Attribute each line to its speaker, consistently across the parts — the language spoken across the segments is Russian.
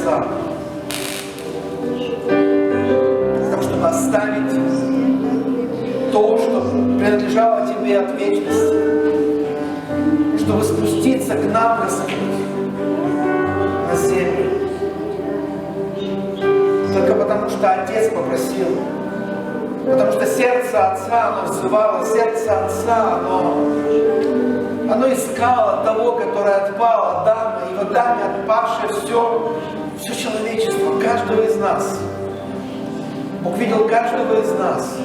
Speaker 1: Отца. Для того, чтобы оставить то, что принадлежало Тебе от вечности. Чтобы спуститься к нам, Господь, на землю. Только потому, что Отец попросил. Потому что сердце Отца, оно взывало, сердце Отца, оно искало того, который отпал, Адама, и в Адаме отпавшее все человечество, каждого из нас. Бог видел каждого из нас.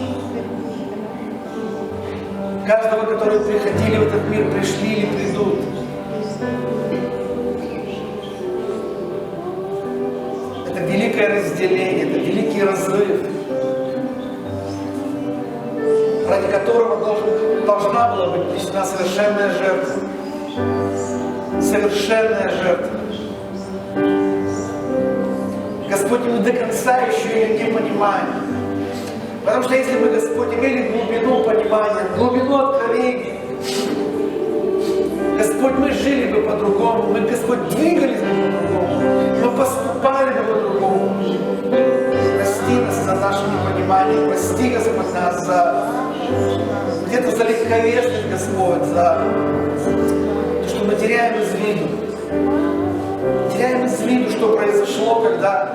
Speaker 1: Каждого, которые приходили в этот мир, пришли или придут. Это великое разделение, это великий разрыв, ради которого должна была быть принесена совершенная жертва. Совершенная жертва. Господь, мы до конца еще ее не понимаем. Потому что если мы, Господь, имели глубину понимания, глубину откровения, Господь, мы жили бы по-другому, мы, Господь, двигались бы по-другому, мы поступали бы по-другому. Прости нас за наше непонимание, прости, Господь, нас за где-то за легковесность, Господь, за то, что мы теряем из виду. Теряем из виду, что произошло, когда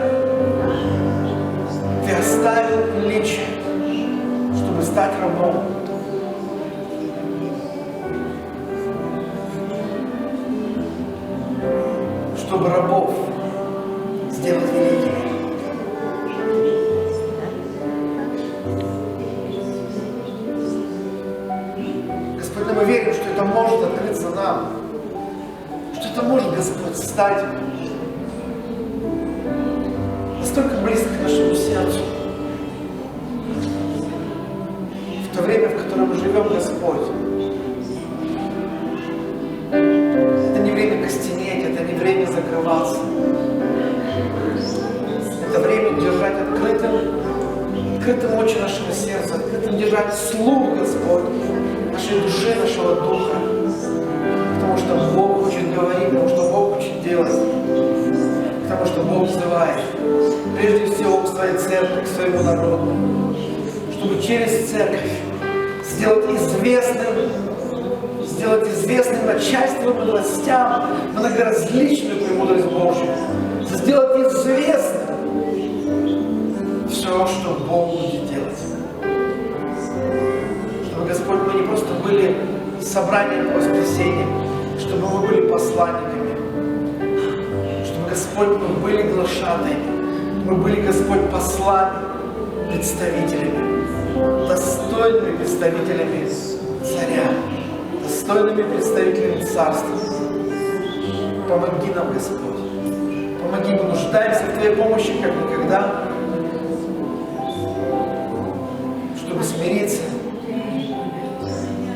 Speaker 1: Ты оставил величие, чтобы стать рабом. Чтобы рабов сделать великими. Господь, мы верим, что это может открыться нам. Что это может, Господь, стать настолько близко к нашему сердцу. В то время, в котором мы живем, Господь, это не время костенеть, это не время закрываться. Это время держать открытым очи нашего сердца, открытым держать слух, Господь, нашей души, нашего духа. Потому что Бог хочет говорить, потому что Бог хочет делать. Потому что Бог взывает прежде всего к своей церкви, к своему народу, чтобы через церковь сделать известным начальством и властям многоразличную премудрость Божью, сделать известным все, что Бог будет делать. Чтобы, Господь, мы не просто были собранием по воскресеньям, чтобы мы были посланниками, чтобы, Господь, мы были глашатаями, мы были, Господь, послами, представителями, достойными представителями царя, достойными представителями царства. Помоги нам, Господь. Помоги, мы нуждаемся в Твоей помощи, как никогда, чтобы смириться,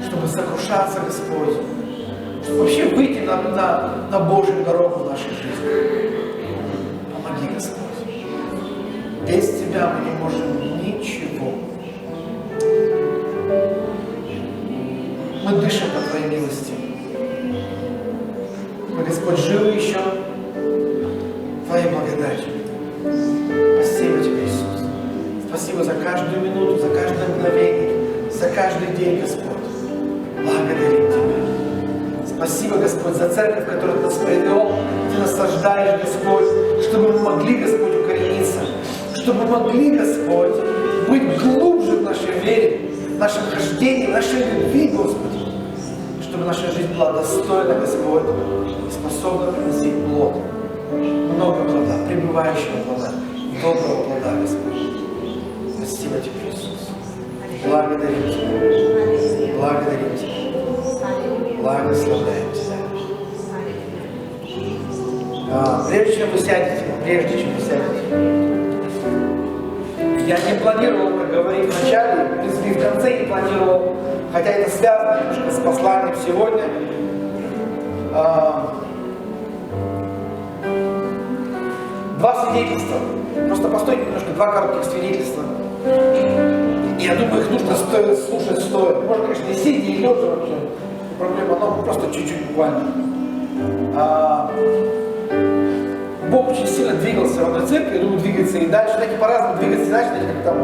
Speaker 1: чтобы сокрушаться, Господь, чтобы вообще выйти на Божью дорогу в нашей жизни. Помоги, Господь. Без Тебя мы не можем ничего. Мы дышим по Твоей милости. Мы, Господь, живы еще Твоей благодатью. Спасибо Тебе, Иисус. Спасибо за каждую минуту, за каждое мгновение, за каждый день, Господь. Благодарим Тебя. Спасибо, Господь, за церковь, которую Ты нас привел. Ты насаждаешь, Господь, чтобы мы могли, Господь, укорениться. Чтобы мы могли, Господь, быть глубже в нашей вере, в нашем хождении, в нашей любви, Господи. Чтобы наша жизнь была достойна, Господь, и способна приносить плод. Много плода, пребывающего плода, доброго плода, Господь. Спасибо Тебе, Иисус. Благодарим Тебя. Благодарим Тебя. Благословляем Тебя. Прежде чем вы сядете, я не планировал это говорить в начале, в принципе, и в конце не планировал, хотя это связано немножко с посланием сегодня. Два свидетельства. Просто постойте немножко, два коротких свидетельства. И я думаю, их нужно слушать стоя. Можно, конечно, и сидя, и лежа вообще. Проблема, но просто чуть-чуть буквально. Бог очень сильно двигался в одной церкви, я думаю, двигается и дальше, знаете, по-разному двигаться, иначе, знаете, как там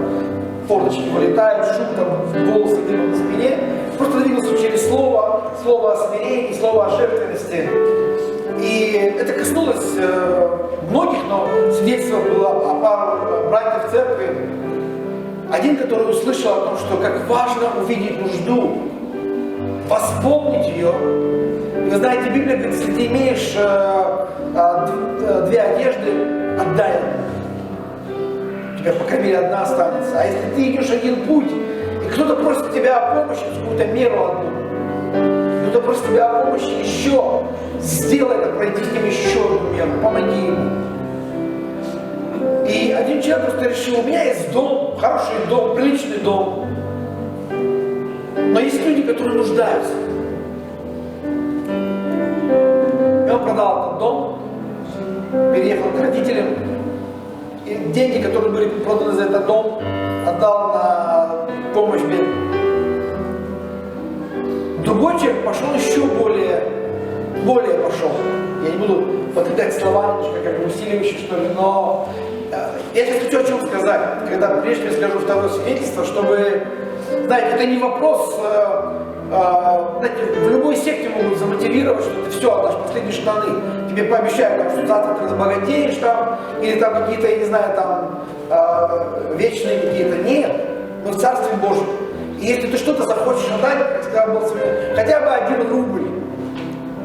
Speaker 1: форточки вылетают, шум, там, волосы дымом на спине. Просто двигался через слово о смирении, слово о жертвенности. И это коснулось многих, но свидетельство было о пару братьев в церкви. Один, который услышал о том, что как важно увидеть нужду, восполнить ее. И вы знаете, Библия говорит, если ты имеешь две одежды, отдай одну. У тебя, по крайней мере, одна останется. А если ты идешь один путь, и кто-то просит тебя о помощи, какую-то меру одну, кто-то просит тебя о помощи еще, сделай это, пройди с ним еще одну меру, помоги ему. И один человек просто решил, у меня есть дом, хороший дом, приличный дом, но есть люди, которые нуждаются. И он продал этот дом, переехал к родителям, и деньги, которые были проданы за этот дом, отдал на помощь бедным. Другой человек пошел еще более пошел. Я не буду употреблять слова немножко как бы усиливающие, что ли, но я сейчас хочу о чем сказать, когда прежде скажу второе свидетельство, чтобы, знаете, это не вопрос, знаете, в любой секте могут замотивировать, что ты все, отдашь последние штаны, тебе пообещают, там, что завтра ты разбогатеешь там, или там какие-то, я не знаю, там, вечные какие-то. Нет, мы в Царстве Божьем. И если ты что-то захочешь отдать, как сказал Бог, хотя бы 1 рубль,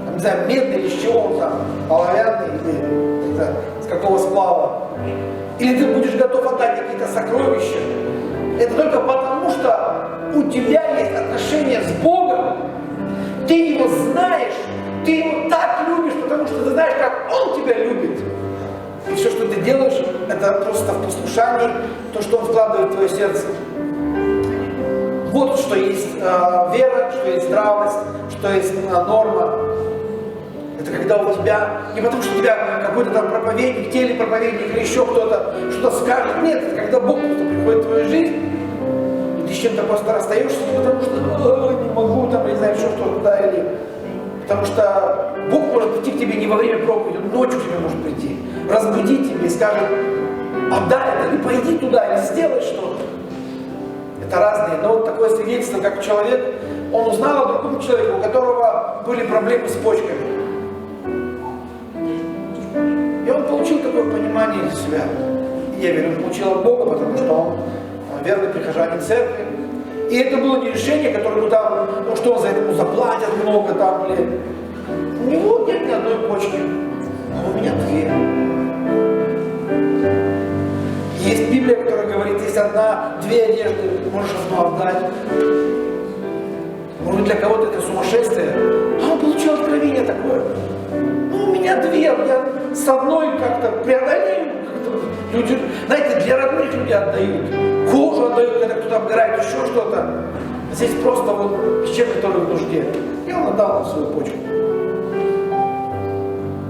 Speaker 1: там, не знаю, медный или с чего он там, оловянный или не знаю, с какого сплава, или ты будешь готов отдать какие-то сокровища, это только потому, что у тебя есть отношения с Богом, ты Его знаешь, ты Его так любишь, потому что ты знаешь, как Он тебя любит. И все, что ты делаешь, это просто в послушании, то, что Он вкладывает в твое сердце. Вот что есть вера, что есть здравость, что есть норма. Это когда у тебя, не потому что у тебя какой-то там проповедник, телепроповедник или еще кто-то что-то скажет. Нет, это когда Бог просто приходит в твою жизнь, и ты с чем-то просто расстаешься, не потому что не могу, там, не знаю, еще что-то, да, или... Потому что Бог может прийти к тебе не во время проповеди, Он ночью к тебе может прийти, разбудить тебя и скажет, отдай это, или пойди туда, или сделай что-то. Это разные, но вот такое свидетельство, как человек, он узнал о другом человеке, у которого были проблемы с почками. И он получил такое понимание для себя. Я верю, он получил от Бога, потому что он верный прихожанин церкви. И это было не решение, которое там, ну что он за это ему заплатят много там, или... У него нет ни одной почки, а у меня 2. Есть Библия, которая говорит, есть 1-2 одежды, ты можешь одну отдать. Может быть, для кого-то это сумасшествие, а он получил откровение такое. Ну, у меня 2, я с одной как-то преодолею. Люди, знаете, для родных людей отдают. Кожу отдают, когда кто-то обгорает, еще что-то. А здесь просто вот человек, который в нужде. И он отдал свою почку.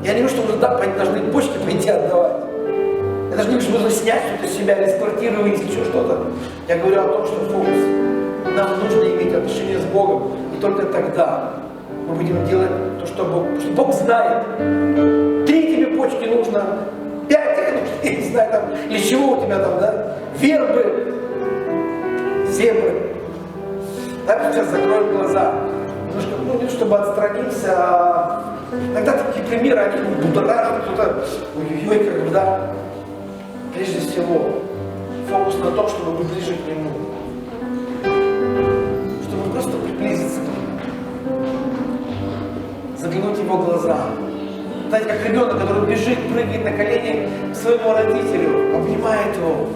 Speaker 1: Я не говорю, что мы должны почки пойти отдавать. Я даже не говорю, что нужно снять что-то из себя, или с квартиры выйти, еще что-то. Я говорю о том, что фокус. Нам нужно иметь отношения с Богом. И только тогда мы будем делать то, что Бог. Потому что Бог знает. 3 тебе почки нужно, 5 тебе нужно, я не знаю, там, или чего у тебя там, да? Вербы, зебры. Давайте сейчас закроем глаза. Немножко, ну, чтобы отстраниться. Иногда такие примеры, они будоражат, кто-то, ой-ой-ой, когда. Прежде всего, фокус на том, чтобы быть ближе к Нему. Чтобы просто приблизиться к Нему. Заглянуть в Его глаза. Знаете, как ребенок, который бежит, прыгает на колени к своему родителю, обнимает его.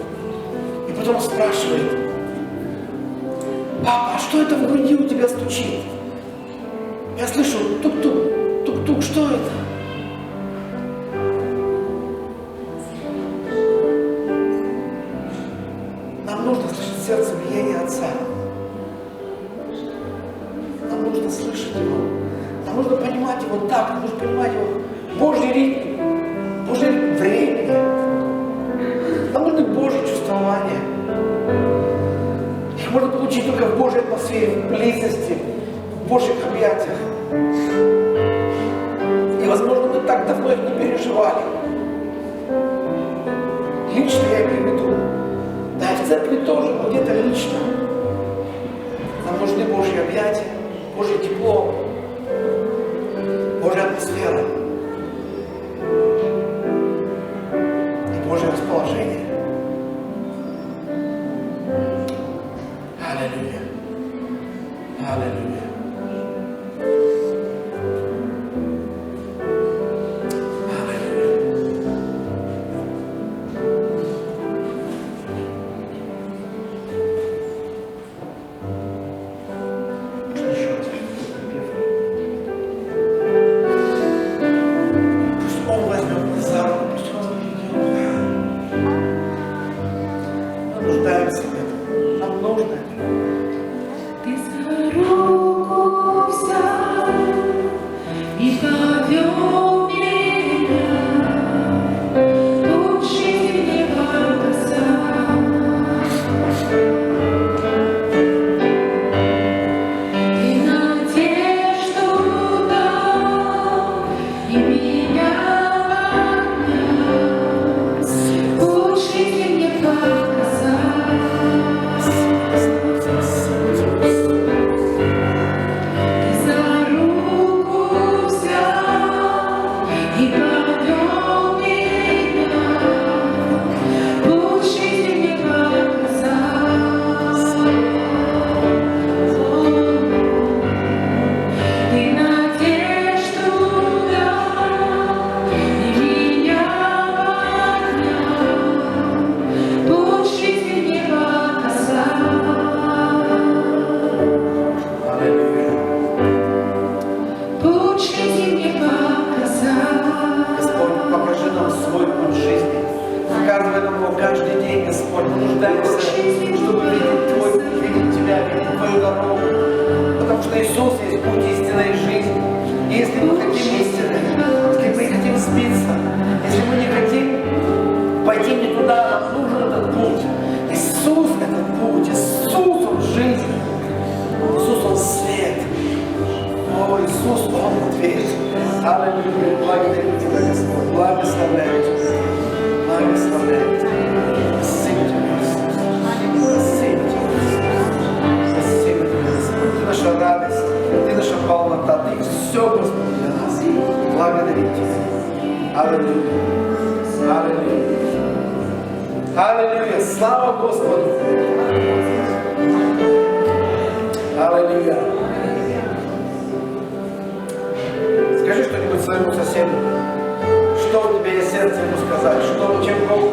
Speaker 1: И потом спрашивает: папа, а что это в груди у тебя стучит? Я слышу тук-тук, тук-тук, что это? Нам нужно слышать сердце биение Отца. Нам нужно слышать Его. Нам нужно понимать Его так, нам нужно понимать Его Божий ритм, Божий ритм времени. Нам нужно Божье чувствование. Их можно получить только в Божьей атмосфере, в близости, в Божьих объятиях. И, возможно, мы так давно их не переживали. Лично я имею в виду. Да и в церкви тоже, но где-то лично. Нам нужны Божьи объятия, Божье тепло, Божья атмосфера и Божье расположение. Аллилуйя. Аллилуйя. Аллилуйя! Слава Господу! Аллилуйя! Скажи что-нибудь своему соседу. Что у тебя есть сердце ему сказать? Что, чем Бог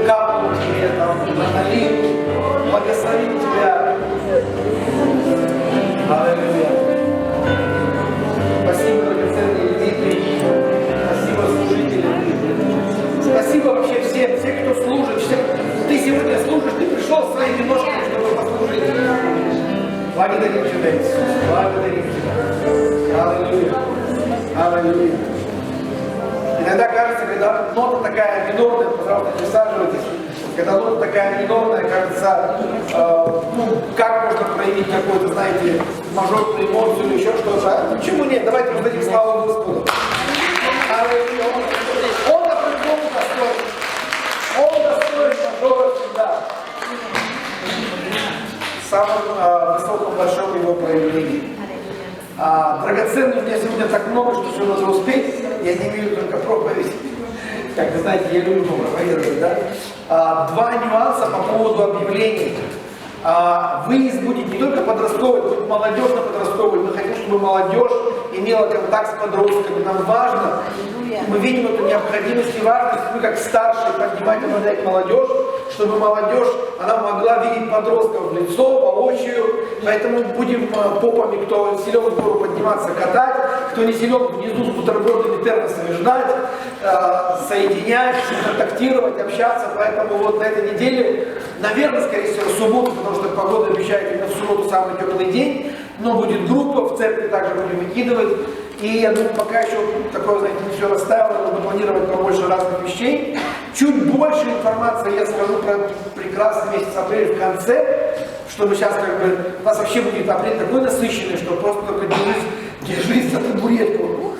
Speaker 1: капнул тебе, налил, благословил тебя. Аллилуйя! Спасибо, драгоценный Дмитрий. Спасибо, служители. Спасибо вообще всем, все, кто служит. Всем. Ты сегодня служишь, ты пришел своими ножками, чтобы послужить. Благодарим тебя, Иисус. Благодарим тебя. Аллилуйя. Аллилуйя. Иногда кажется, когда нота такая минорная, пожалуйста, присаживайтесь. Когда нота такая минорная, кажется, как можно проявить какую-то, знаете, мажорную эмоцию или еще что-то. Почему нет? Давайте воздадим славу Господу. Аллилуйя. Он по-другому достоин. Он достоин мажора всегда. В самом высоком большом его проявлении. Драгоценных у меня сегодня так много, что все надо успеть. Я не имею только проповедь. Как вы знаете, я люблю проповедовать, да? Два нюанса по поводу объявлений. Выезд будет не только подростковый, будет молодежно-подростковый. Мы хотим, чтобы молодежь имела контакт с подростками. Нам важно, мы видим эту необходимость и важность, мы как старшие поднимать и обладать молодежь, чтобы молодежь, она могла видеть подростков в лицо, воочию. Поэтому будем попами, кто силен в гору подниматься, катать, кто не силен внизу с бутербродами, термосами ждать, соединять, контактировать, общаться. Поэтому вот на этой неделе, наверное, скорее всего, в субботу, потому что погода обещает именно в субботу самый теплый день, но будет группа, в церкви также будем выкидывать. И я думаю, пока еще такое, знаете, не все расставило, нужно планировать побольше разных вещей. Чуть больше информации я скажу про прекрасный месяц апреля в конце, чтобы сейчас как бы, у нас вообще будет апрель такой насыщенный, что просто только держись за табуретку.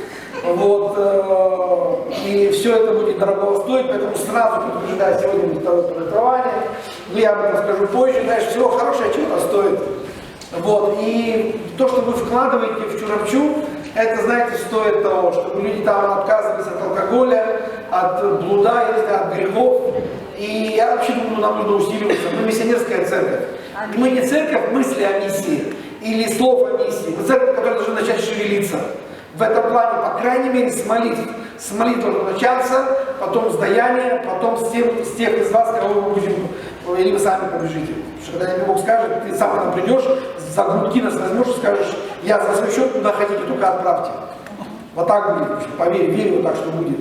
Speaker 1: Вот, и все это будет дорого стоить, поэтому сразу предупреждаю, сегодня будет второе пожертвование, но я об этом скажу позже, знаешь, всего хорошее чего-то стоит. Вот, и то, что вы вкладываете в Чурапчу, это, знаете, стоит того, чтобы люди там отказывались от алкоголя, от блуда, от грехов. И я вообще думаю, нам нужно усиливаться. Мы миссионерская церковь. И мы не церковь мысли о миссии или слов о миссии. Мы церковь, которая должна начать шевелиться. В этом плане, по крайней мере, с молитв. С молитв должно начаться, потом с даяния, потом с тех из вас, кого мы будем, или вы сами побежите. Потому что когда тебе Бог скажет, ты сам к нам придешь, за грудки нас возьмешь и скажешь, я за свой счет куда хотите, только отправьте. Вот так будет, поверь, верю, вот так, что будет.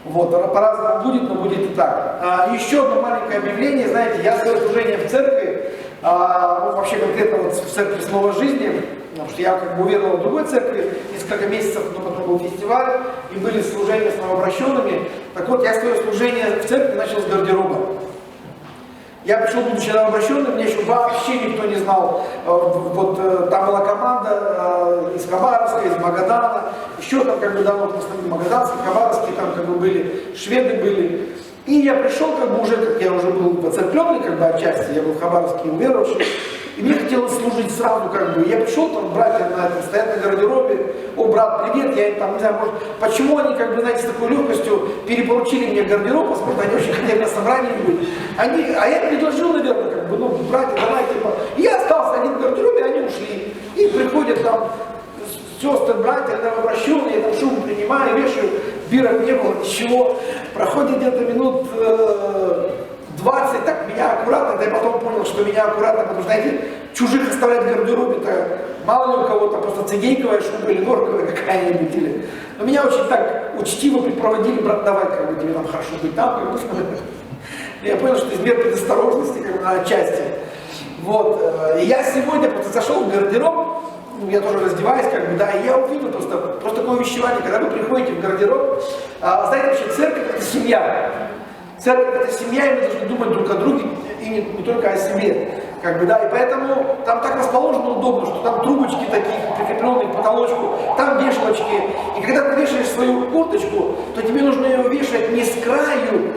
Speaker 1: Вот, по-разному будет, но будет и так. Еще одно маленькое объявление, знаете, я свое служение в церкви, вообще конкретно вот в церкви Слова Жизни, потому что я как бы уверовал в другой церкви, несколько месяцев, но потом был фестиваль, и были служения с новообращенными. Так вот, я свое служение в церкви начал с гардероба. Я пришел, будучи новообращенным, мне еще вообще никто не знал. Вот там была команда из Хабаровска, из Магадана, еще там как бы давно, в основном магаданские, хабаровские, там как бы были, шведы были. И я пришел, как бы уже, как я уже был воцерпленный, как бы отчасти, я был в Хабаровске уверовавший, и мне хотелось служить сразу, как бы. Я пришел, там братья на этом стоят на гардеробе, о, брат, привет, я там, не знаю, может, почему они, как бы, знаете, с такой легкостью перепоручили мне гардероб, возможно, они очень хотели на собрании быть. А я предложил, наверное, как бы, ну, братья, давай, типа, и я остался один в гардеробе, они ушли. И приходят там сестры, братья, новообращенные, я там шум принимаю, вешаю, бирок не было, ничего. Проходит где-то минут 20, так меня аккуратно, да я потом понял, что меня аккуратно, потому что, знаете, чужих оставлять в гардеробе-то, мало ли у кого-то просто цигейковая шуба или норковая какая-нибудь, или... Но меня очень так учтиво припроводили, брат, давай, как бы тебе там хорошо быть там, как бы. Я понял, что из мер предосторожности, как бы, на отчасти. Вот, и я сегодня просто зашел в гардероб, ну, я тоже раздеваюсь, как бы, да, и я увидел просто такое увещевание, когда вы приходите в гардероб, знаете, вообще церковь — это семья. Церковь — это семья, и мы должны думать друг о друге, и не только о себе. Как бы, да, и поэтому там так расположено удобно, что там трубочки такие, прикрепленные к потолочку, там вешалочки. И когда ты вешаешь свою курточку, то тебе нужно ее вешать не с краю,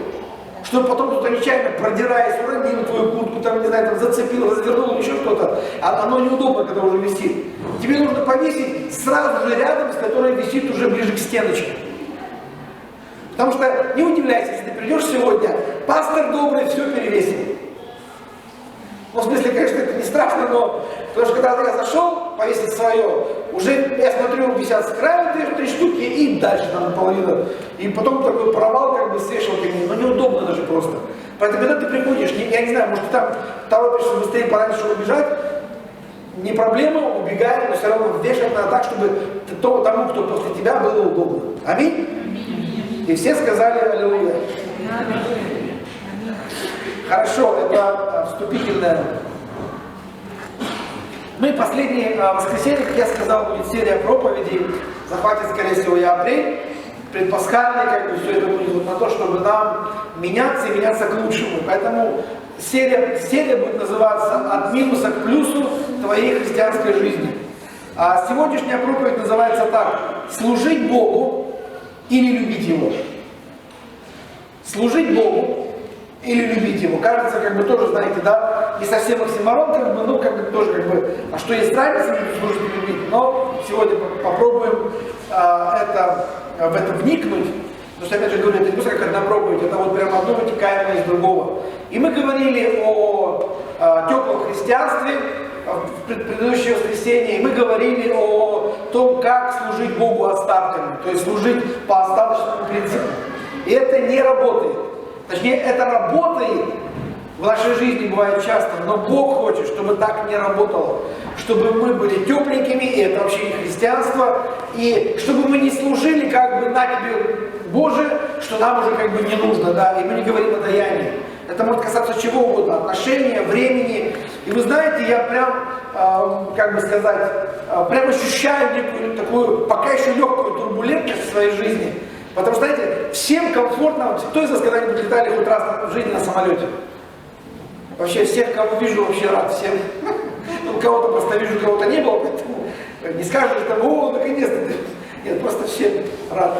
Speaker 1: чтобы потом кто-то нечаянно, продираясь, уронил твою куртку, там, не знаю, там зацепил, развернул, еще что-то. А оно неудобно, когда уже висит. Тебе нужно повесить сразу же рядом, с которой висит уже ближе к стеночке. Потому что не удивляйся, если ты придешь сегодня, пастор добрый все перевесил. Ну, в смысле, конечно, это не страшно, но потому что когда я зашел повесить свое, уже я смотрю, висят с краю 3 штуки и дальше там наполовину. И потом такой провал как бы с вешалками, но неудобно даже просто. Поэтому когда ты приходишь, я не знаю, может ты там торопишься быстрее пораньше убежать, не проблема, убегай, но все равно вешать надо так, чтобы тому, кто после тебя, было удобно. Аминь? И все сказали аллилуйя. Хорошо, это вступительное. Мы последнее воскресенье, как я сказал, будет серия проповедей. Захватит, скорее всего, и апрель. Предпасхальный, как бы все это будет вот на то, чтобы нам меняться и меняться к лучшему. Поэтому серия будет называться «От минуса к плюсу твоей христианской жизни». А сегодняшняя проповедь называется так: «Служить Богу или любить Его». Служить Богу или любить Его. Кажется, как бы тоже, знаете, да, не совсем оксиморон, как бы, ну, как бы тоже, как бы, а что есть разница между служить и любить? Но сегодня попробуем в это вникнуть, потому что, опять же говорю, это не просто как одна проповедь, это вот прямо одно вытекаемое из другого. И мы говорили о теплом христианстве в предыдущее воскресенье, и мы говорили о том, как служить Богу остатками, то есть служить по остаточному принципу. И это не работает. Точнее, это работает в нашей жизни, бывает часто, но Бог хочет, чтобы так не работало. Чтобы мы были тепленькими, и это вообще не христианство, и чтобы мы не служили как бы на тебе, Боже, что нам уже как бы не нужно, да, и мы не говорим о даянии. Это может касаться чего угодно, отношения, времени. И вы знаете, я прям, как бы сказать, прям ощущаю некую такую, пока еще легкую турбулентность в своей жизни. Потому что, знаете, всем комфортно. Кто из вас когда-нибудь летали хоть раз в жизни на самолете? Вообще всех, кого вижу, вообще рад всем. Ну, кого-то просто вижу, кого-то не было, поэтому не скажешь там, о, наконец-то. Нет, просто все рады.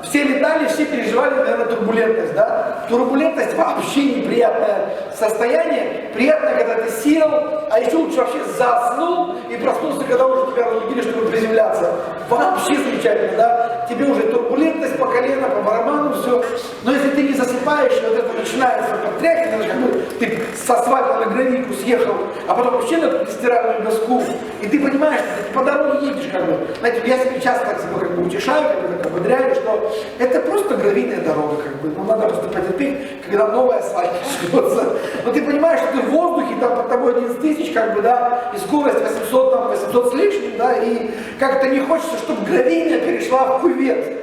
Speaker 1: Все летали, все переживали, наверное, турбулентность, да? Турбулентность вообще неприятное состояние. Приятно, когда ты сел, а еще лучше вообще заснул и проснулся, когда уже тебя разбудили, чтобы приземляться. Вообще замечательно, да? Тебе уже турбулентность по колено, по барабану, все. Но если ты не засыпаешь, вот это начинается подтряхивание, как бы ты с асфальта на гравийку съехал, а потом вообще на стиральную доску, и ты понимаешь, что ты по дороге едешь, как бы. Знаете, я себе часто так себя как бы утешаю, как бы ободряю, что это просто гравийная дорога, как бы. Ну, надо просто потерпеть, когда новая асфальт ждется. Но ты понимаешь, что ты в воздухе, там под тобой 11 тысяч, как бы, да, и скорость 800, там, 800 с лишним, да, и как-то не хочется, чтобы гравийная перешла в кювет.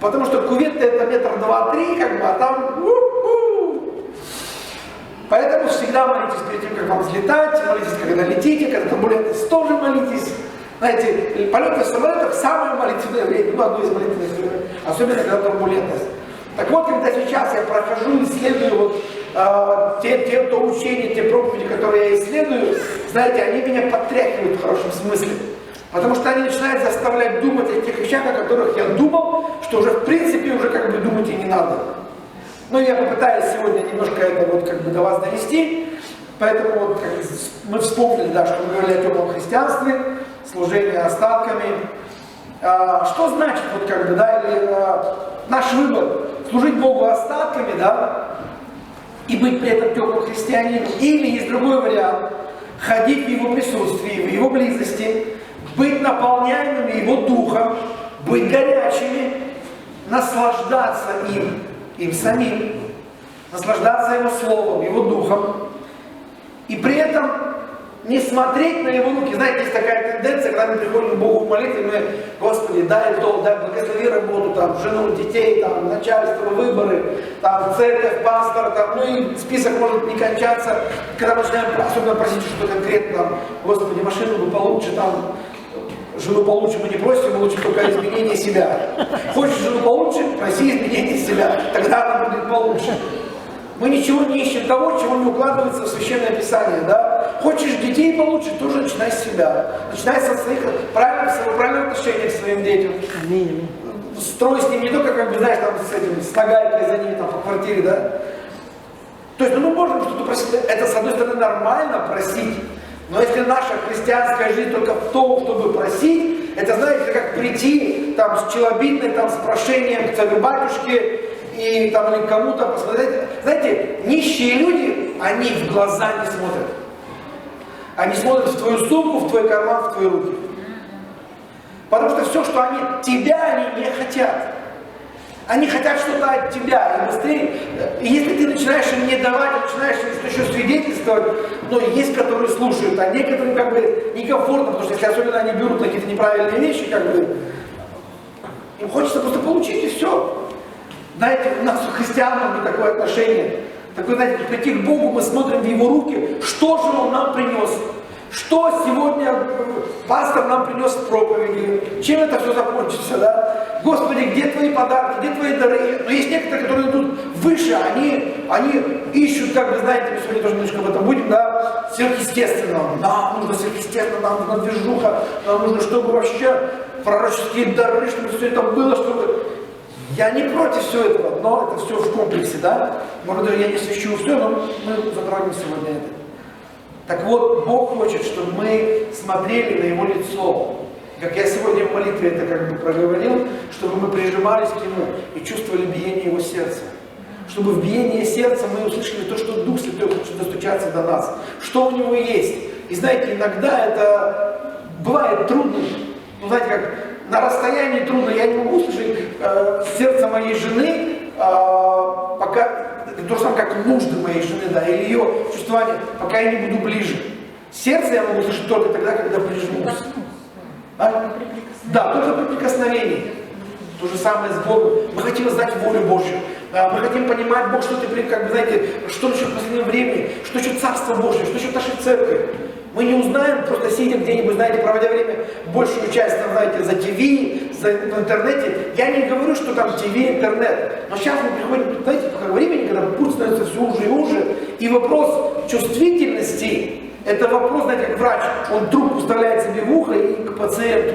Speaker 1: Потому что кювет это метр 2-3, как бы, а там Поэтому всегда молитесь перед тем, как вам взлетать, молитесь, когда летите, когда турбулентность, тоже молитесь. Знаете, полеты в самолетах самое молитвенное время, ну, одно из молитвенных времен, особенно когда турбулентность. Так вот, когда сейчас я прохожу, исследую вот, то учения, те проповеди, которые я исследую, знаете, они меня подтряхивают в хорошем смысле. Потому что они начинают заставлять думать о тех вещах, о которых я думал, что уже в принципе уже как бы думать и не надо. Но я попытаюсь сегодня немножко это вот как бы до вас донести. Поэтому вот как мы вспомнили, да, что мы говорили о теплом христианстве, служении остатками. Что значит вот как бы, да, или наш выбор служить Богу остатками, да, и быть при этом теплым христианином, или есть другой вариант, ходить в Его присутствии, в Его близости, быть наполняемыми Его Духом, быть горячими, наслаждаться им самим, наслаждаться Его Словом, Его Духом, и при этом не смотреть на Его руки. Знаете, есть такая тенденция, когда мы приходим к Богу в молитве, мы, Господи, дай то, дай благослови работу, там, жену, детей, там, начальство, выборы, там, церковь, пастор, там, ну и список может не кончаться, когда мы начинаем особенно просить что-то конкретно, там, Господи, машину бы получше, там, жену получше мы не просим, мы лучше только изменение себя. Хочешь жену получше, проси изменение себя, тогда она будет получше. Мы ничего не ищем того, чего не укладывается в Священное Писание, да? Хочешь детей получше, тоже начинай с себя. Начинай со своих правильного отношения к своим детям. Аминь. Строй с ним не только, как бы, знаешь, там, с нагайкой за ними, там, по квартире, да? То есть, ну, мы можем что-то просить. Это, с одной стороны, нормально просить. Но если наша христианская жизнь только в том, чтобы просить, это, знаете, как прийти, там, с челобитной, там, с прошением к царю-батюшке, и там или кому-то посмотреть. Знаете, нищие люди, они в глаза не смотрят. Они смотрят в твою сумку, в твой карман, в твои руки. Потому что все, что тебя они не хотят. Они хотят что-то от тебя. И быстрее. И если ты начинаешь им не давать, начинаешь еще свидетельствовать, но есть, которые слушают, а некоторым как бы некомфортно, потому что если особенно они берут какие-то неправильные вещи, как бы, им хочется просто получить и все. Знаете, у нас у христиан такое отношение. Такое, знаете, прийти к Богу, мы смотрим в Его руки, что же Он нам принес. Что сегодня пастор нам принес в проповеди. Чем это все закончится, да? Господи, где Твои подарки, где Твои дары? Но есть некоторые, которые идут выше, они ищут, как бы, знаете, мы сегодня тоже немножко об этом будем, да, сверхъестественного. Нам нужно сверхъестественно, нам нужна движуха, нам нужно, чтобы вообще пророческие дары, чтобы все это было, чтобы... Я не против всего этого, но это все в комплексе, да? Может, я не свящу все, но мы затронем сегодня это. Так вот, Бог хочет, чтобы мы смотрели на Его лицо. Как я сегодня в молитве это как бы проговорил, чтобы мы прижимались к Нему и чувствовали биение Его сердца. Чтобы в биении сердца мы услышали то, что Дух Святой хочет достучаться до нас. Что у Него есть. И знаете, иногда это бывает трудно. Ну, знаете, как на расстоянии трудно. Я не могу услышать сердце моей жены, пока... То же самое, как нужды моей жены, да, или ее чувствование, пока я не буду ближе. Сердце я могу слышать только тогда, когда прижмусь. А? Да, только при прикосновении. То же самое с Богом. Мы хотим знать волю Божью. Мы хотим понимать, Бог, что ты, как бы, знаете, что насчет последнего времени, что насчет Царства Божьего, что насчет нашей церкви. Мы не узнаем, просто сидя где-нибудь, знаете, проводя время, большую часть, там, знаете, за ТВ, в интернете. Я не говорю, что там ТВ, интернет. Но сейчас мы приходим, знаете, к времени, когда путь становится все уже и уже, и вопрос чувствительности Это вопрос, знаете, как врач, он трубку вставляет себе в ухо и к пациенту.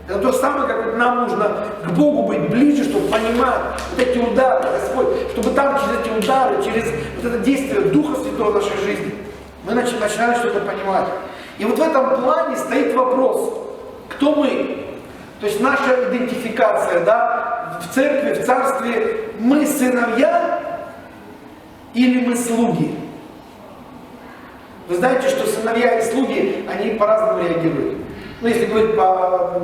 Speaker 1: Это то же самое, как нам нужно к Богу быть ближе, чтобы понимать вот эти удары, Господь, чтобы там через эти удары, через вот это действие Духа Святого в нашей жизни, мы начинаем что-то понимать. И вот в этом плане стоит вопрос, кто мы? То есть наша идентификация, да, в церкви, в царстве, мы сыновья или мы слуги? Вы знаете, что сыновья и слуги, они по-разному реагируют. Ну, если говорить по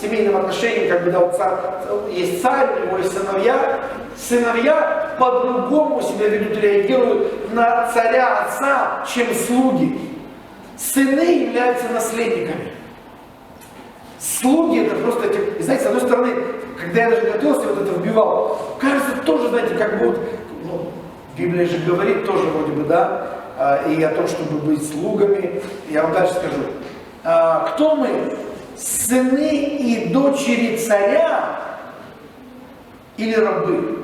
Speaker 1: семейным отношениям, как бы, да, вот есть царь, у него есть сыновья. Сыновья по-другому себя ведут, реагируют на царя, отца, чем слуги. Сыны являются наследниками. Слуги это просто, и знаете, с одной стороны, когда я даже готовился, вот это вбивал, кажется, тоже, знаете, как бы, ну, Библия же говорит тоже вроде бы, да, и о том, чтобы быть слугами. Я вам дальше скажу. Кто мы? Сыны и дочери царя или рабы?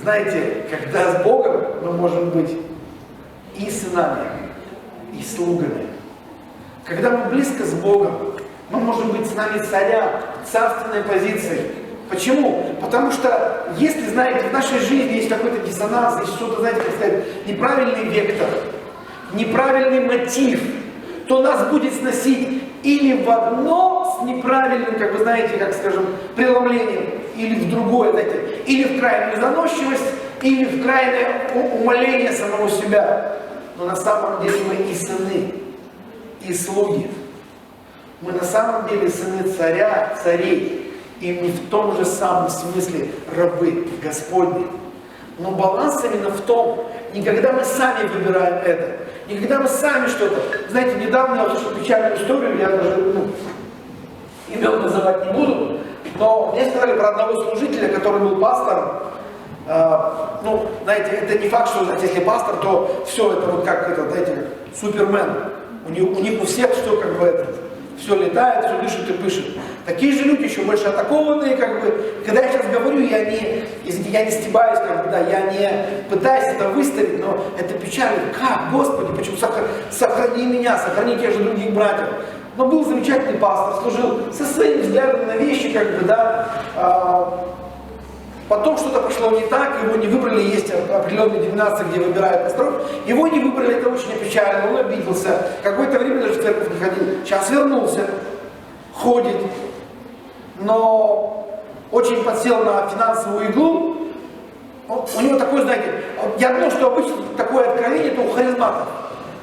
Speaker 1: Знаете, когда с Богом мы можем быть и сынами, и слугами. Когда мы близко с Богом, мы можем быть сынами царя, царственной позиции. Почему? Потому что, если, знаете, в нашей жизни есть какой-то диссонанс, есть что-то, знаете, как сказать, неправильный вектор, неправильный мотив, то нас будет сносить или в одно с неправильным, как вы знаете, как скажем, преломлением, или в другое, знаете, или в крайнюю заносчивость, или в крайнее умаление самого себя. Но на самом деле мы и сыны, и слуги. Мы на самом деле сыны царя, царей. И мы в том же самом смысле рабы Господни. Но баланс именно в том, не когда мы сами выбираем это, не когда мы сами что-то. Знаете, недавно я услышал печальную историю, я даже имен называть не буду, но мне сказали про одного служителя, который был пастором. Ну, знаете, это не факт, что, знаете, если пастор, то все это вот как это, знаете, как Супермен. У них у всех все как бы это. Все летает, все дышит и пышет. Такие же люди еще больше атакованные, как бы. Когда я сейчас говорю, я не стебаюсь, как бы, да, я не пытаюсь это выставить, но это печально. Как, Господи, почему сохрани меня, сохрани тех же других братьев. Но был замечательный пастор, служил со своим взглядом на вещи, как бы, да. Потом что-то пошло не так, его не выбрали, есть определенные деноминации, где выбирают пасторов. Его не выбрали, это очень печально, он обиделся. Какое-то время даже в церковь не ходил. Сейчас вернулся, ходит, но очень подсел на финансовую иглу. У него такое, знаете, я думал, что обычно такое откровение, это у харизматов.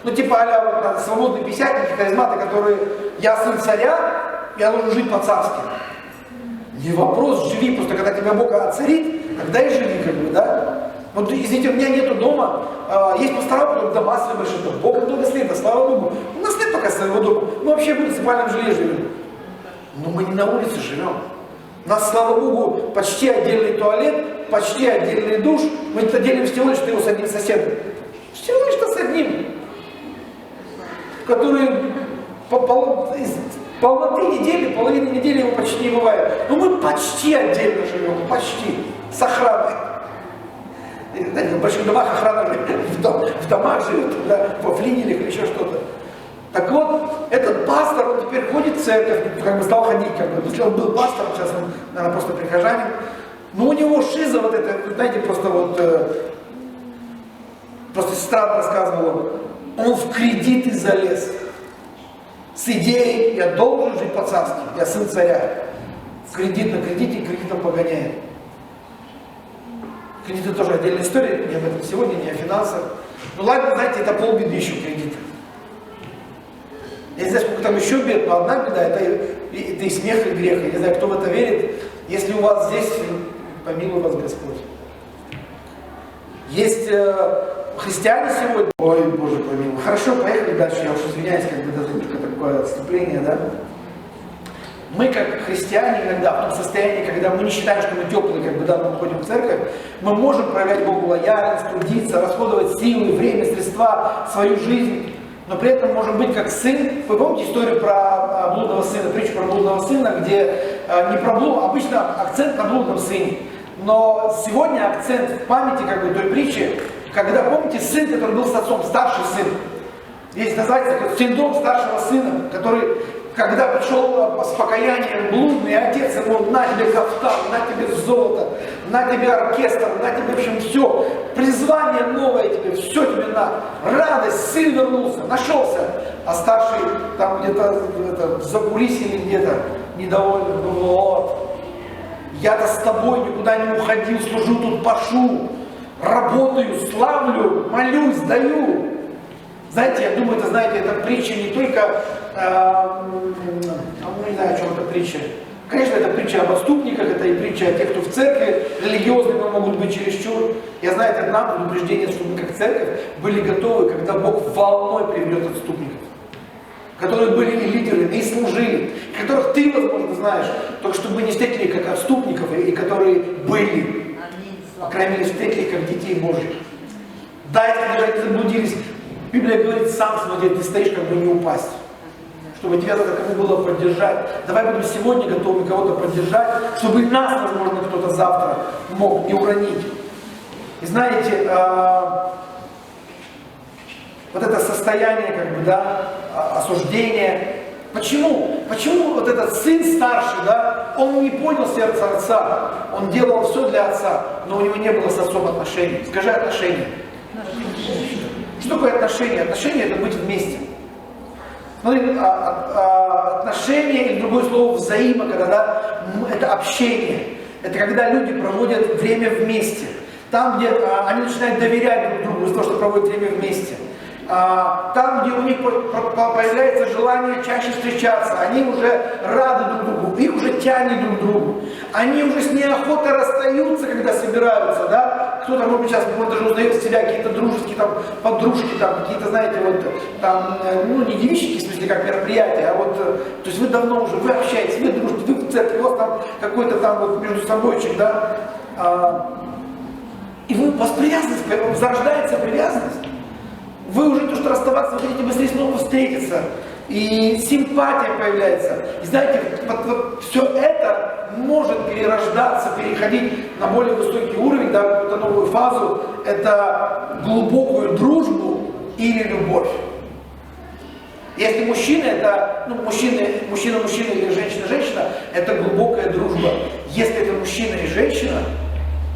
Speaker 1: Ну типа а-ля вот, свободные писятники, харизматы, которые я сын царя, я должен жить по-царски. Не вопрос, живи, просто когда тебя Бог отцарит, тогда и живи, как бы, да. Вот, извините, у меня нету дома, есть пастора, которые дома свои большие, Бог их благословит, слава Богу. У нас нет пока своего дома, мы вообще в муниципальном жилье живем. Но мы не на улице живем. У нас, слава Богу, почти отдельный туалет, почти отдельный душ, мы это делим всего лишь с одним соседом. Всего лишь с одним, который полноты недели, половины недели его почти не бывает. Но мы почти отдельно живем, почти, с охраной. Знаете, в больших домах охрана в домах живет, да, во флигелях или еще что-то. Так вот, этот пастор, он теперь ходит в церковь, как бы стал ходить, как бы, если он был пастором, сейчас он, наверное, просто прихожанин. Но у него шиза вот это, знаете, просто вот, просто сестра рассказывала, он в кредиты залез. С идеей, я должен жить по-царски, я сын царя. В кредит на кредите, кредитом погоняет. Кредиты тоже отдельная история, не об этом сегодня, не о финансах. Ну ладно, знаете, это полбеды еще кредита. Я не знаю, сколько там еще бед, но одна беда, это и смех, и грех. Я не знаю, кто в это верит. Если у вас здесь, помилуй вас Господь. Есть христиане сегодня. Ой, Боже помилуй. Хорошо, поехали дальше. Я уж извиняюсь, как бы это такое отступление, да? Мы, как христиане, иногда в том состоянии, когда мы не считаем, что мы теплые, как бы, да, мы ходим в церковь, мы можем проявлять Богу лояльность, трудиться, расходовать силы, время, средства, свою жизнь, но при этом можем быть как сын. Вы помните историю про блудного сына, притчу про блудного сына, где не про блуд, обычно акцент на блудном сыне. Но сегодня акцент в памяти как бы той притчи, когда, помните, сын, который был с отцом, старший сын. Есть, называется, синдром старшего сына, который, когда пришел с покаянием блудный, отец ему: на тебе кафтан, на тебе золото, на тебе оркестр, на тебе, в общем, все, призвание новое тебе, все тебе на, радость, сын вернулся, нашелся. А старший там где-то за кулисами или где-то недовольный: ну вот, я-то с тобой никуда не уходил, служу тут, пашу, работаю, славлю, молюсь, даю. Знаете, я думаю, знаете, это притча не только, не знаю, о чем это притча. Конечно, это притча об отступниках, это и притча о тех, кто в церкви, религиозные могут быть чересчур. Я знаю, это нам предупреждение, что мы как церковь были готовы, когда Бог волной приведет отступников, которые были и лидерами, и служили, которых ты, возможно, знаешь, только чтобы мы не встретили как отступников, и которые были, по крайней мере, встретили как детей Божьих. Да, если даже они заблудились, Библия говорит: сам смотри, ты стоишь, как бы не упасть, чтобы тебя тогда кому было поддержать. Давай будем сегодня готовы кого-то поддержать, чтобы и нас, возможно, кто-то завтра мог не уронить. И знаете, вот это состояние, как бы, да, осуждения. Почему? Почему вот этот сын старший, да, он не понял сердце отца, он делал все для отца, но у него не было с отцом отношений. Скажи: отношения. Что такое отношения? Отношения — это быть вместе. Смотри, отношения, или другое слово взаимо, когда, да, это общение. Это когда люди проводят время вместе. Там, где они начинают доверять друг другу из-за того, что проводят время вместе. Там, где у них появляется желание чаще встречаться, они уже рады друг другу, их уже тянет друг к другу. Они уже с неохотой расстаются, когда собираются, да? Кто-то, может быть, сейчас даже узнает себя, какие-то дружеские там подружки, там, какие-то, знаете, вот, там, ну, не девичники, в смысле, как мероприятие, а вот, то есть вы давно уже, вы общаетесь, вы дружите, вы в церкви, у вас там какой-то там вот между собойчик, да? И у вас привязанность, зарождается привязанность. Вы уже то, что расставаться, вы хотите быстрее снова встретиться. И симпатия появляется. И знаете, вот все это может перерождаться, переходить на более высокий уровень, да, какую-то новую фазу. Это глубокую дружбу или любовь. Если мужчина, это, ну, мужчина или женщина, это глубокая дружба. Если это мужчина и женщина,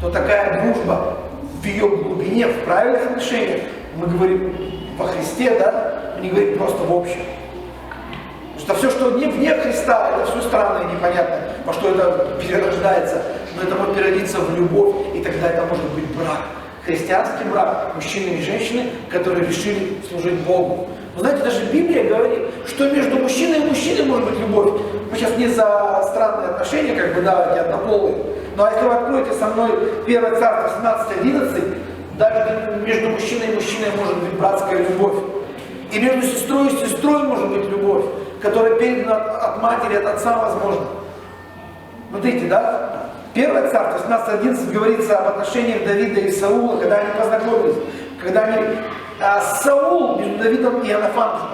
Speaker 1: то такая дружба в ее глубине, в правильных отношениях, мы говорим во Христе, да, мы не говорим просто в общем. Потому что все, что вне Христа, это все странно и непонятно, во что это перерождается. Но это может переродиться в любовь, и тогда это может быть брак. Христианский брак, мужчины и женщины, которые решили служить Богу. Вы знаете, даже Библия говорит, что между мужчиной и мужчиной может быть любовь. Мы сейчас не за странные отношения, как бы, да, эти однополые. Но если вы откроете со мной 1 Царство 17:11, даже между мужчиной и мужчиной может быть братская любовь. И между сестрой и сестрой может быть любовь, которая передана от матери, от отца, возможно. Смотрите, да? 1 Царство 17:11 говорится об отношениях Давида и Саула, когда они познакомились. Когда они... Саул между Давидом и Иоаннафаном,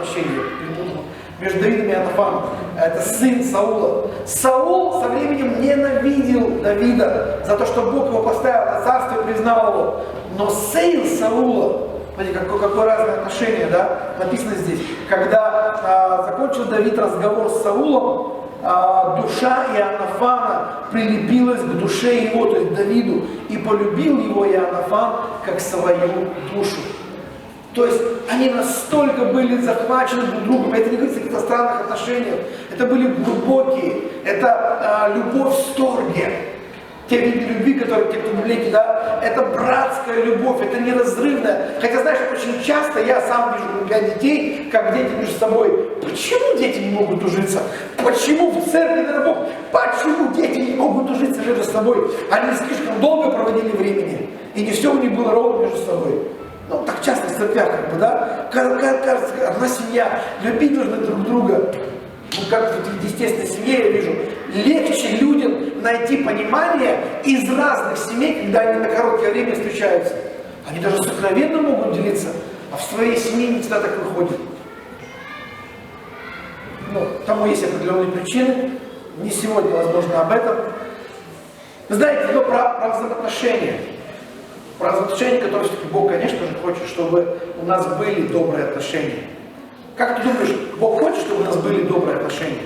Speaker 1: между Давидом и Иоаннафаном. Это сын Саула. Саул со временем ненавидел Давида за то, что Бог его поставил на царство и признал его. Но сын Саула, смотрите, какое разное отношение, да, написано здесь. Когда закончил Давид разговор с Саулом, душа Иоаннафана прилепилась к душе его, то есть Давиду, и полюбил его Иоаннафан как свою душу. То есть они настолько были захвачены друг другом, это не говорится о каких-то странных отношениях, это были глубокие, это любовь в сторге. Те виды любви, которые те, кто в Библии, да, это братская любовь, это неразрывная. Хотя, знаешь, очень часто я сам вижу у меня детей, как дети между собой. Почему дети не могут ужиться? Почему в церкви, дорогой, почему дети не могут ужиться между собой? Они слишком долго проводили времени, и не все у них было ровно между собой. Ну, так часто в церквях, как бы, да? Кажется, одна семья, любить должны друг друга. Ну, как в естественной семье я вижу, легче людям найти понимание из разных семей, когда они на короткое время встречаются. Они даже сокровенно могут делиться, а в своей семье не всегда так выходит. Ну, тому есть определенные причины. не сегодня, возможно, об этом. Вы знаете, но про взаимоотношения. Про взаимоотношения, которые все-таки Бог, конечно же, хочет, чтобы у нас были добрые отношения. Как ты думаешь, Бог хочет, чтобы у нас были добрые отношения?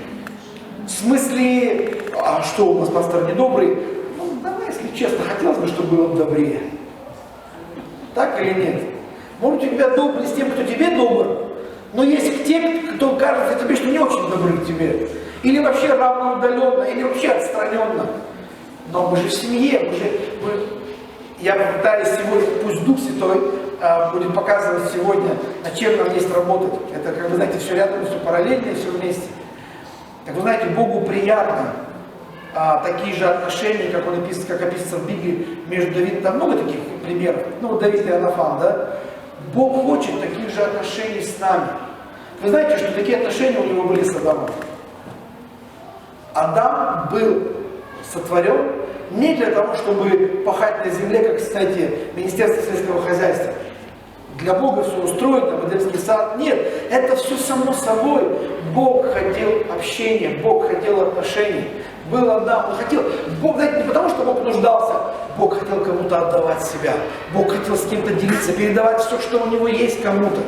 Speaker 1: В смысле, а что у нас пастор недобрый? Ну, давай, если честно, хотелось бы, чтобы было добрее. Так или нет? Может, у тебя добрый с тем, кто тебе добр, но есть те, кто кажется тебе, что не очень добры к тебе. Или вообще равноудаленно, или вообще отстраненно. Но мы же в семье, я попытаюсь сегодня, пусть Дух Святой будет показывать сегодня, над чем нам есть работать. Это, как вы знаете, все рядом, все параллельно, все вместе. Так вы знаете, Богу приятно такие же отношения, как описывается в Библии, между Давидом. Там много таких примеров. Ну, вот Давид и Иоаннафан, да? Бог хочет таких же отношений с нами. Вы знаете, что такие отношения у него были с Адамом? Адам был сотворен не для того, чтобы пахать на земле, как, кстати, Министерство сельского хозяйства. Для Бога все устроено, там, Эдемский сад. Нет, это все само собой. Бог хотел общения, Бог хотел отношений. Был Адам, он хотел, Бог, знаете, не потому, что Бог нуждался, Бог хотел кому-то отдавать себя. Бог хотел с кем-то делиться, передавать все, что у него есть кому-то.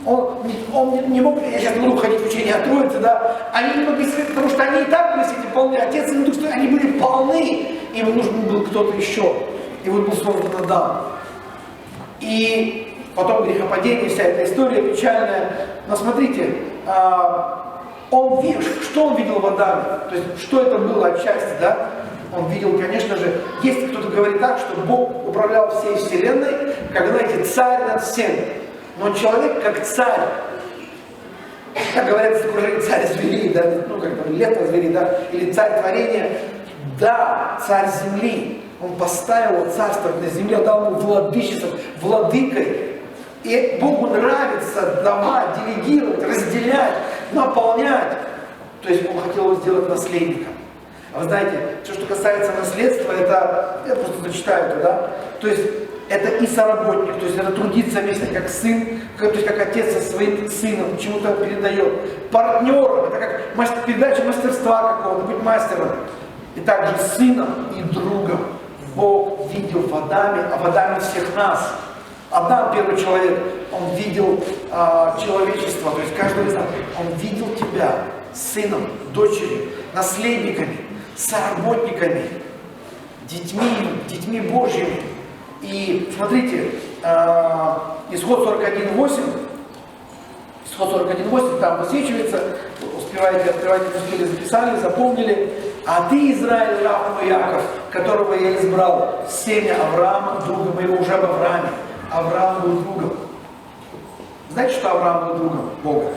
Speaker 1: Он не мог, я сейчас не буду ходить в учение о Троице, да, они не могли сказать, потому что они и так были эти полны, Отец и Дух Святой, они были полны, им нужен был кто-то еще. И вот был создан Адам. И потом грехопадение, вся эта история печальная. Но смотрите, что он видел в Адаме? То есть, что это было отчасти, да? Он видел, конечно же, если кто-то говорит так, что Бог управлял всей вселенной, как, знаете, царь над всем. Но человек как царь, как говорят в окружении царь зверей, да, ну как бы лето зверей, да, или царь творения, да, царь земли. Он поставил его царствовать на земле, дал ему владычество, владыкой. И Богу нравится давать, делегировать, разделять, наполнять. То есть он хотел его сделать наследником. А вы знаете, все, что касается наследства, это, я просто зачитаю это, да, то есть это и соработник, то есть это трудиться вместе как сын, то есть как отец со своим сыном чему-то передает. Партнером, это как передача мастерства какого-то, быть мастером. И также сыном и другом. Бог видел в Адаме, а в Адаме всех нас. Адам, первый человек, он видел человечество, то есть каждого из нас. Он видел тебя сыном, дочерью, наследниками, соработниками, детьми Божьими. И смотрите, исход 41.8, там высвечивается, успеваете, открывайте, успели, записали, запомнили. А ты, Израиль, раб мой Яков, которого я избрал, семя Авраама, друга моего, уже об Аврааме. Авраам был другом. Знаете, что Авраам был другом Бога?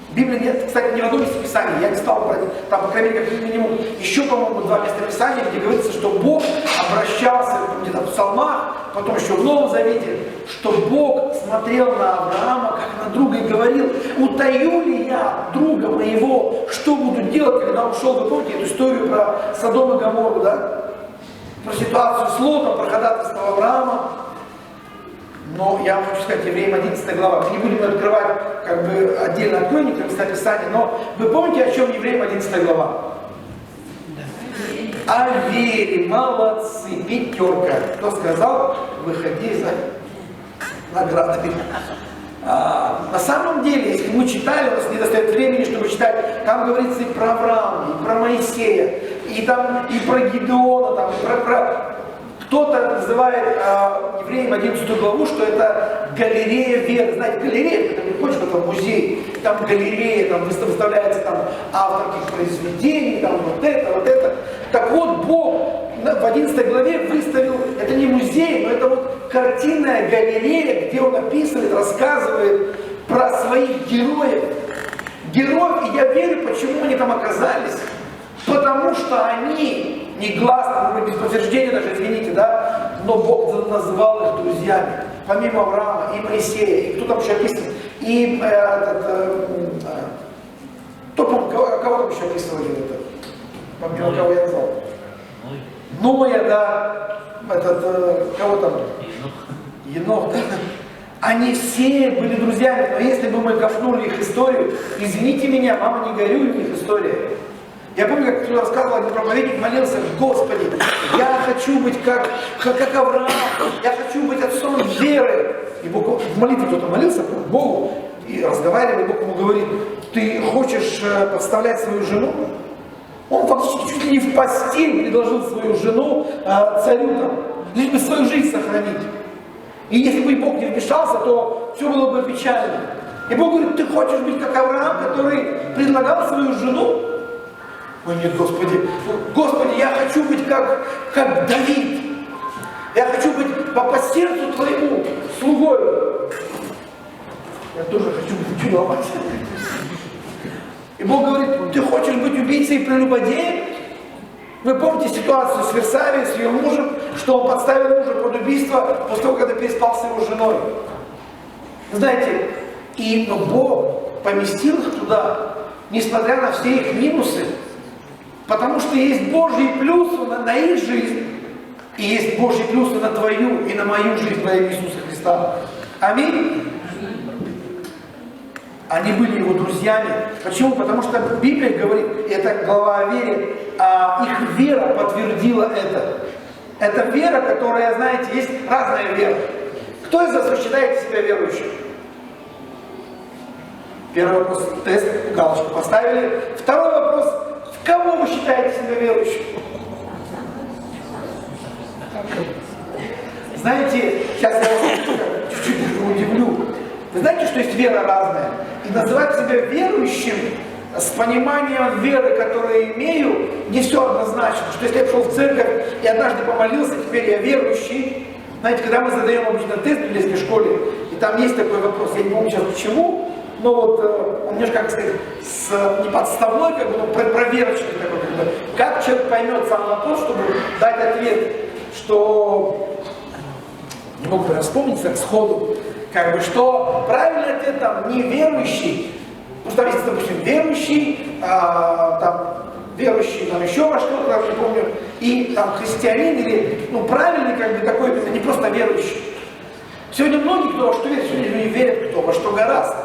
Speaker 1: В Библии нет, кстати, ни в одном месте Писания, я не стал брать, там, по крайней мере, как минимум, еще, по-моему, 2 места Писания, где говорится, что Бог обращался где-то в псалмах, потом еще в Новом Завете, что Бог смотрел на Авраама, как на друга, и говорил: утаю ли я друга моего, что буду делать, когда ушел? Вы помните эту историю про Содом и Гоморру, да? Про ситуацию с Лотом, про ходатайство Авраама. Но я вам хочу сказать, Евреям 11 глава, мы не будем открывать, как бы отдельно откроем некоторые места Писания, но вы помните, о чем Евреям 11 глава? О вере, молодцы, 5. Кто сказал, выходи за наградами. На самом деле, если мы читали, у нас не достает времени, чтобы читать, там говорится и про Авраама, и про Моисея, и там и про Гидеона, там, и про... Кто-то называет Евреям 11 главу, что это галерея веры. Знаете, галерея, когда приходишь в этот музей, там галерея, там выставляется там автор каких произведений, там вот это. Так вот, Бог в 11 главе выставил, это не музей, но это вот картинная галерея, где он описывает, рассказывает про своих героев. Героев, и я верю, почему они там оказались. Потому что они негласно, может быть, без подтверждения даже, извините, да, но Бог назвал их друзьями. Помимо Авраама и Моисея, и кто там еще описан, и кого там еще описывали это? Помимо кого я назвал? Ноя, да, кого там? Енох, да. Они все были друзьями, но если бы мы копнули их историю, извините меня, мама, не горюй, их история. Я помню, как кто рассказывал, один проповедник молился: Господи, я хочу быть как Авраам, я хочу быть отцом веры. И Бог в молитве кто-то молился к Богу и разговаривал, и Бог ему говорит: ты хочешь подставлять свою жену? Он фактически чуть ли не в постель предложил свою жену царю там, лишь бы свою жизнь сохранить. И если бы Бог не вмешался, то все было бы печально. И Бог говорит: ты хочешь быть как Авраам, который предлагал свою жену? Ой, нет, Господи, я хочу быть как Давид. Я хочу быть по сердцу твоему слугой. Я тоже хочу быть чудовым. И Бог говорит: ты хочешь быть убийцей и прелюбодеем? Вы помните ситуацию с Версавией, с ее мужем, что он подставил мужа под убийство после того, когда переспал с его женой. Знаете, но Бог поместил их туда, несмотря на все их минусы, потому что есть Божьи плюсы на их жизнь, и есть Божьи плюсы на твою и на мою жизнь во имя Иисуса Христа. Аминь. Они были его друзьями. Почему? Потому что Библия говорит, это глава о вере, их вера подтвердила это. Это вера, которая, знаете, есть разная вера. Кто из вас вы считаете себя верующим? Первый вопрос, тест, галочку поставили. Второй вопрос, в кого вы считаете себя верующим? Знаете, сейчас я вас чуть-чуть удивлю. Вы знаете, что есть вера разная? И называть себя верующим с пониманием веры, которую имею, не все однозначно. Что если я пришел в церковь и однажды помолился, теперь я верующий. Знаете, когда мы задаем обычно тест в библейской школе, и там есть такой вопрос, я не помню сейчас почему, но вот он немножко, как сказать, не подставной, как бы, но проверочный такой. Как человек поймет сам вопрос, чтобы дать ответ, что не могу прям вспомнить так сходу, как бы, что правильный ответ там не верующий, потому что там есть, допустим, верующий, верующий там еще во что-то, не помню, и там христианин или, правильный, как бы, такой, не просто верующий. Сегодня многие, кто во что верит, сегодня люди верят, кто во что гораздо.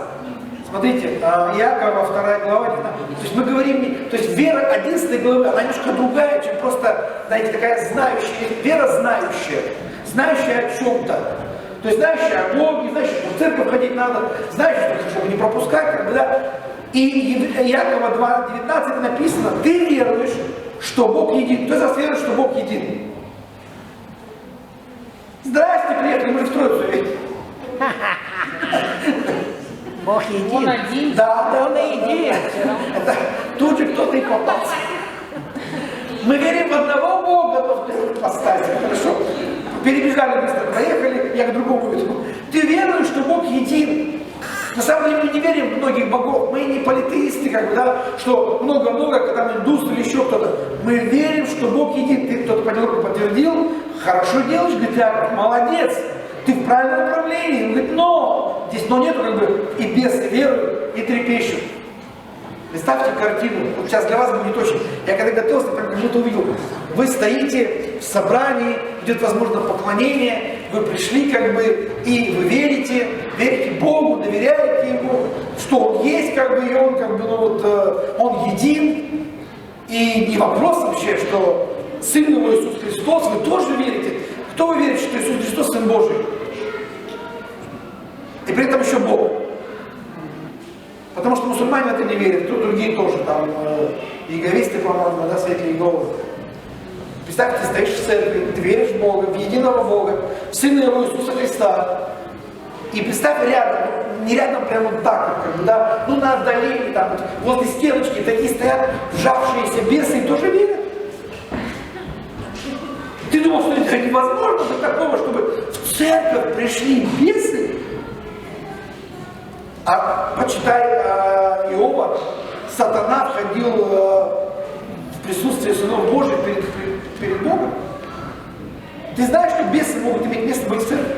Speaker 1: Смотрите, Иакова, 2 глава, то есть мы говорим, то есть вера 11 главы, она немножко другая, чем просто, знаете, такая знающая, вера знающая, знающая о чем-то. То есть знающая о Боге, знающая, что в церковь ходить надо, знающая, что чтобы не пропускать, как бы, да. И Иакова 2:19 написано: ты веруешь, что Бог един. Кто из вас верует, что Бог един? Здрасте, приехали, мы в Троицу верим.
Speaker 2: Бог един.
Speaker 3: Он один.
Speaker 1: Да,
Speaker 2: Он един.
Speaker 1: Это тут же кто-то и попался. Мы верим в одного Бога, но второй поставили. Хорошо. Перебежали быстро, проехали, я к другому иду. Ты веруешь, что Бог един? На самом деле мы не верим в многих богов. Мы не политеисты, как бы, да, что много-много, когда там индус или еще кто-то. Мы верим, что Бог един. Ты кто-то подтвердил, хорошо делаешь, говорит, Яков, молодец. Ты в правильном направлении. Он говорит, но здесь нету, как бы, и бесы веруют, и трепещут. Представьте картину. Вот сейчас для вас будет очень. Я когда готовился, прям как будто увидел. Вы стоите в собрании, идет, возможно, поклонение, вы пришли, как бы, и вы верите Богу, доверяете Ему, что Он есть, как бы, и Он, как бы, Он един. И не вопрос вообще, что Сын Его Иисус Христос, вы тоже верите. Кто вы верите, что Иисус Христос Сын Божий? И при этом еще Бог. Потому что мусульмане в это не верят, кто другие тоже, там, иеговисты, по-моему, да, свидетели Иеговы. Представь, ты стоишь в церкви, ты веришь в Бога, в единого Бога, в Сына Его Иисуса Христа. И представь рядом, не рядом прямо вот так, как бы, да, на отдалении, там, вот, возле стеночки такие стоят вжавшиеся бесы и тоже верят. Ты думал, что это невозможно до такого, чтобы в церковь пришли бесы? А почитай Иова, сатана входил в присутствие сынов Божьих перед Богом. Ты знаешь, что бесы могут иметь место быть в церкви?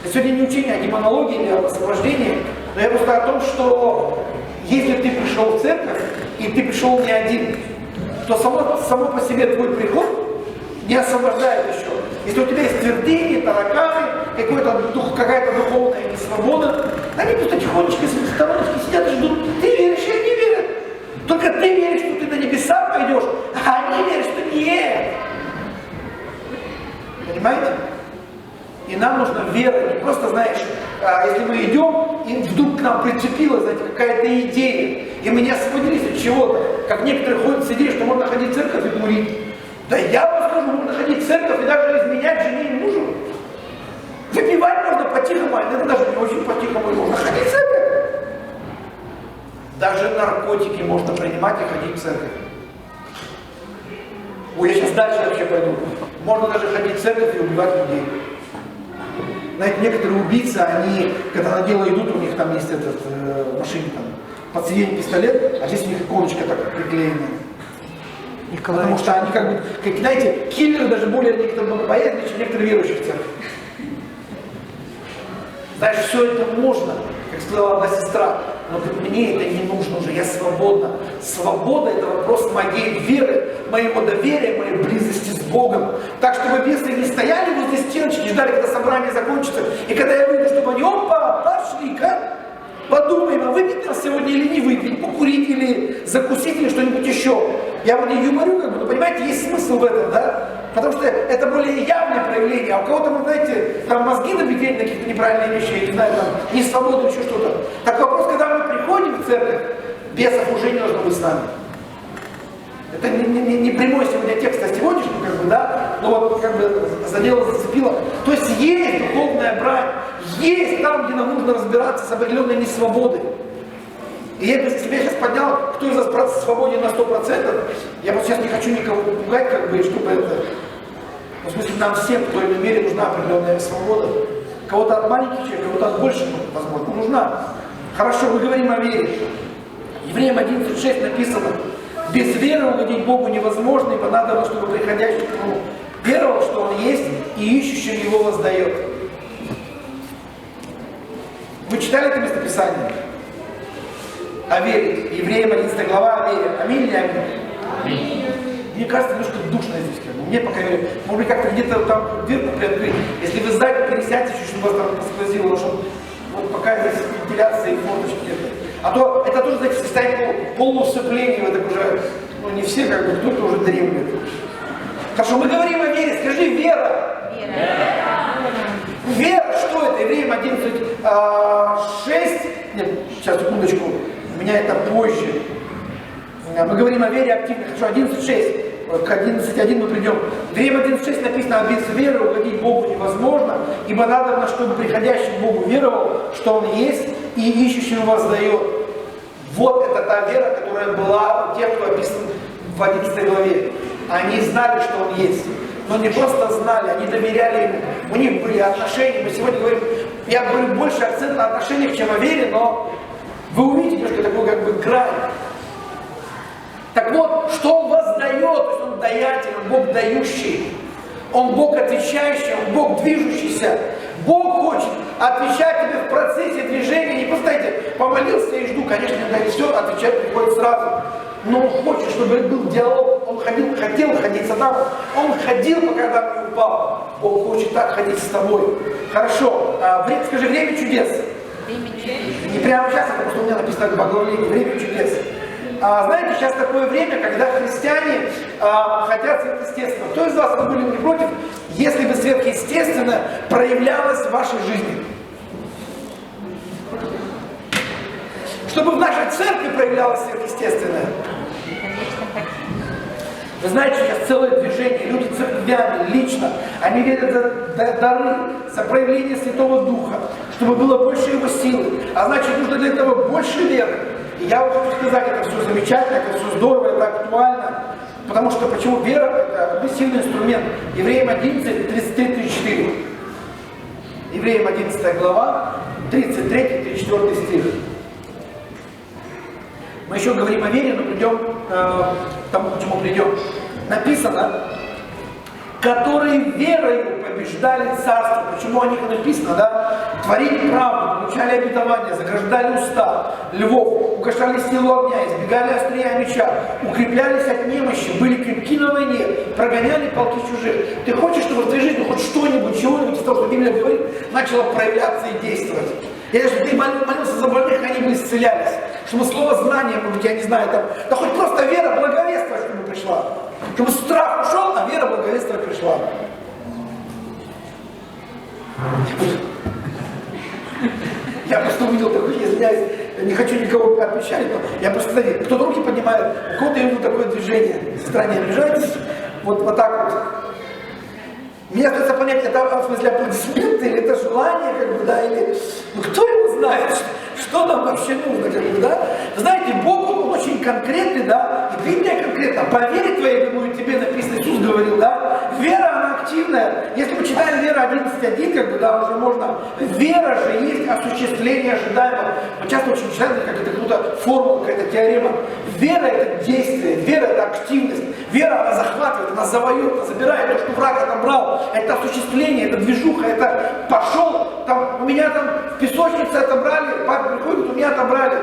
Speaker 1: Это сегодня не учение о демонологии или об освобождении, но я просто о том, что если ты пришел в церковь, и ты пришел не один, то само по себе твой приход не освобождает еще. Если у тебя есть твердыни, тараканы, какая-то духовная несвобода, они просто тихонечко с стороночки сидят и ждут. Ты веришь, они верят. Только ты веришь, что ты Нам нужна вера, не просто, знаешь, если мы идем, и вдруг к нам прицепилась, знаете, какая-то идея, и мы не освободились от чего-то, как некоторые ходят с идеей, что можно ходить в церковь и курить. Да я вам скажу, можно ходить в церковь и даже изменять жене и мужу. Выпивать можно по-тихому, а иногда даже не очень по-тихому, и можно ходить в церковь. Даже наркотики можно принимать и ходить в церковь. Ой, я сейчас дальше вообще пойду. Можно даже ходить в церковь и убивать людей. Знаете, некоторые убийцы, они, когда на дело идут, у них там есть в машине там, под сиденьем пистолет, а здесь у них иконочка так приклеена. Потому что они как бы, знаете, киллеры даже более некоторые богобоязненные, чем некоторые верующие в церковь. Знаешь, все это можно, как сказала одна сестра, но мне это не нужно уже, я свободна. Свобода – это вопрос моей веры, моего доверия, моей близости с Богом. Так, чтобы бесы не стояли возле стеночки, ждали, когда собрание закончится, и когда я выйду, чтобы они, опа, пошли-ка, подумаем, а выпить нас сегодня или не выпить, покурить или закусить, или что-нибудь еще. Я вот не юморю, как бы, но понимаете, есть смысл в этом, да? Потому что это более явное проявление, а у кого-то, вы знаете, там мозги набегали на какие-то неправильные вещи, я не знаю, там, не свободу, еще что-то. Так вопрос, когда мы приходим в церковь, бесов уже не должно быть с нами. Это не прямой сегодня текст, а сегодняшний, как бы, да, но вот как бы задело, зацепило. То есть есть духовная брань, есть там, где нам нужно разбираться с определенной несвободой. И я бы себя сейчас поднял, кто из вас свободен на 100%, я вот сейчас не хочу никого пугать, как бы, чтобы это... В смысле, нам всем в той или иной мере нужна определенная свобода. Кого-то от маленьких человек, кого-то от больших, возможно, нужна. Хорошо, мы говорим о вере. Евреям 11:6 написано: без веры угодить Богу невозможно, ибо надо, чтобы приходящий к Нему веровал, что Он есть, и ищущим Его воздает. Вы читали это местописание? О вере. Евреям 11 глава о вере. Аминь или аминь? Аминь. Мне кажется, немножко душно здесь. Мне пока верю. Может быть, как-то где-то там дверку приоткрыть. Если вы сзади пересядьте, чтобы вас там посквозило, чтобы вот пока здесь вентиляция и форточки где-то. А то это тоже, знаете, состояние полусыпления, вы так уже, ну не все, как бы, кто-то уже дремлет. Хорошо, мы говорим о вере. Скажи, вера. Вера, что это? Евреям 11:6. Нет, сейчас, секундочку. У меня это позже. Мы говорим о вере активно. Хорошо, 11:6. К 11:1 мы придем. В Евреям 11:6 написано: без веры угодить Богу невозможно, ибо надо, чтобы приходящий к Богу веровал, что Он есть, и ищущим воздает. Вот это та вера, которая была у тех, кто описан в 11 главе. Они знали, что Он есть. Но не просто знали, они доверяли Ему. У них были отношения. Мы сегодня говорим, я говорю больше акцент на отношениях, чем о вере, но вы увидите немножко такую как бы грань. Так вот, что Он воздает, то есть Он даятель, Он Бог дающий, Он Бог отвечающий, Он Бог движущийся. Бог хочет отвечать тебе в процессе движения. Не просто, знаете, помолился и жду, конечно, когда не все, отвечать приходит сразу. Но Он хочет, чтобы был диалог. Он хотел ходить с Адамом. Он ходил, пока Адам не упал. Бог хочет так ходить с тобой. Хорошо. Скажи, время чудес. Не прямо сейчас, потому что у меня написано в оглавлении. Время чудес. Знаете, сейчас такое время, когда христиане хотят сверхъестественно. Кто из вас, вы были не против, если бы сверхъестественно проявлялось в вашей жизни? Чтобы в нашей церкви проявлялось сверхъестественное. Вы знаете, сейчас целое движение, люди церквяне, лично, они верят за дары, за проявление Святого Духа, чтобы было больше Его силы. А значит, нужно для этого больше веры. И я вот хочу сказать, это все замечательно, это все здорово, это актуально. Потому что почему вера – это сильный инструмент. Евреям 11, 33-34. Евреям 11 глава, 33-34 стих. Мы еще говорим о вере, но придем к тому, к чему придем. Написано, которые верою побеждали царство. Почему о них написано, да? Творили правду, получали обетование, заграждали уста львов, угошали силу огня, избегали острия меча, укреплялись от немощи, были крепки на войне, прогоняли полки чужих. Ты хочешь, чтобы в твоей жизни хоть что-нибудь, чего-нибудь из того, что Библия говорит, начало проявляться и действовать? Или чтобы ты молился за больных, они бы исцелялись. Чтобы слово знания, может быть, я не знаю, там, да хоть просто вера, благовествие, чтобы пришла. Чтобы страх ушел, а вера, благовествие пришла. Я просто увидел такой, я извиняюсь, не хочу никого отмечать, но я просто, кстати, кто-то руки поднимает, у кого-то я вижу такое движение, сестра, не обижайтесь, вот так вот. Мне остается понять, это в смысле аплодисменты, или это желание, как бы, да, или, ну кто его знает, что нам вообще нужно, как бы, да? Вы знаете, Бог, Он очень конкретный, да, и Библия конкретно, по вере твоей, думаю, тебе написано, Иисус говорил, да, вера, она активная, если мы читаем Вера 11.1, как бы, да, уже можно, вера же есть осуществление ожидаемого, мы часто очень читаем, как это какая-то формула, какая-то теорема, вера это действие, вера это активность, вера она захватывает, она завоюет, она забирает то, что враг отобрал, это осуществление, это движуха, это пошел, там, у меня там в песочнице отобрали, папа приходит, у меня отобрали.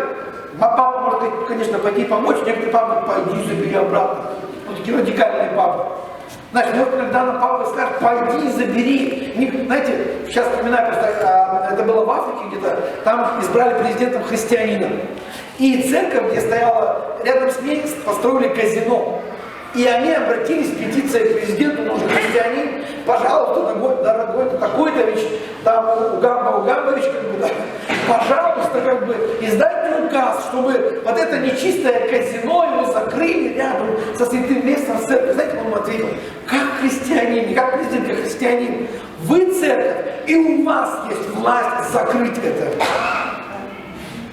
Speaker 1: Папа может, конечно, пойти помочь, некоторые папы, пойди, забери обратно. Вот такие радикальные папы. Знаешь, может, иногда на папа скажет, пойди, забери. Знаете, сейчас вспоминаю, просто это было в Африке где-то, там избрали президентом христианина. И церковь, где стояла рядом с ней, построили казино. И они обратились с петицией к президенту, он же христианин, пожалуйста, дорогой такой-то, там Угамбович, как бы, да, пожалуйста, как бы, издайте указ, чтобы вот это нечистое казино его закрыли рядом со святым местом церкви. Знаете, он ему ответил, как христианин, не как президент, как христианин, вы церковь, и у вас есть власть закрыть это.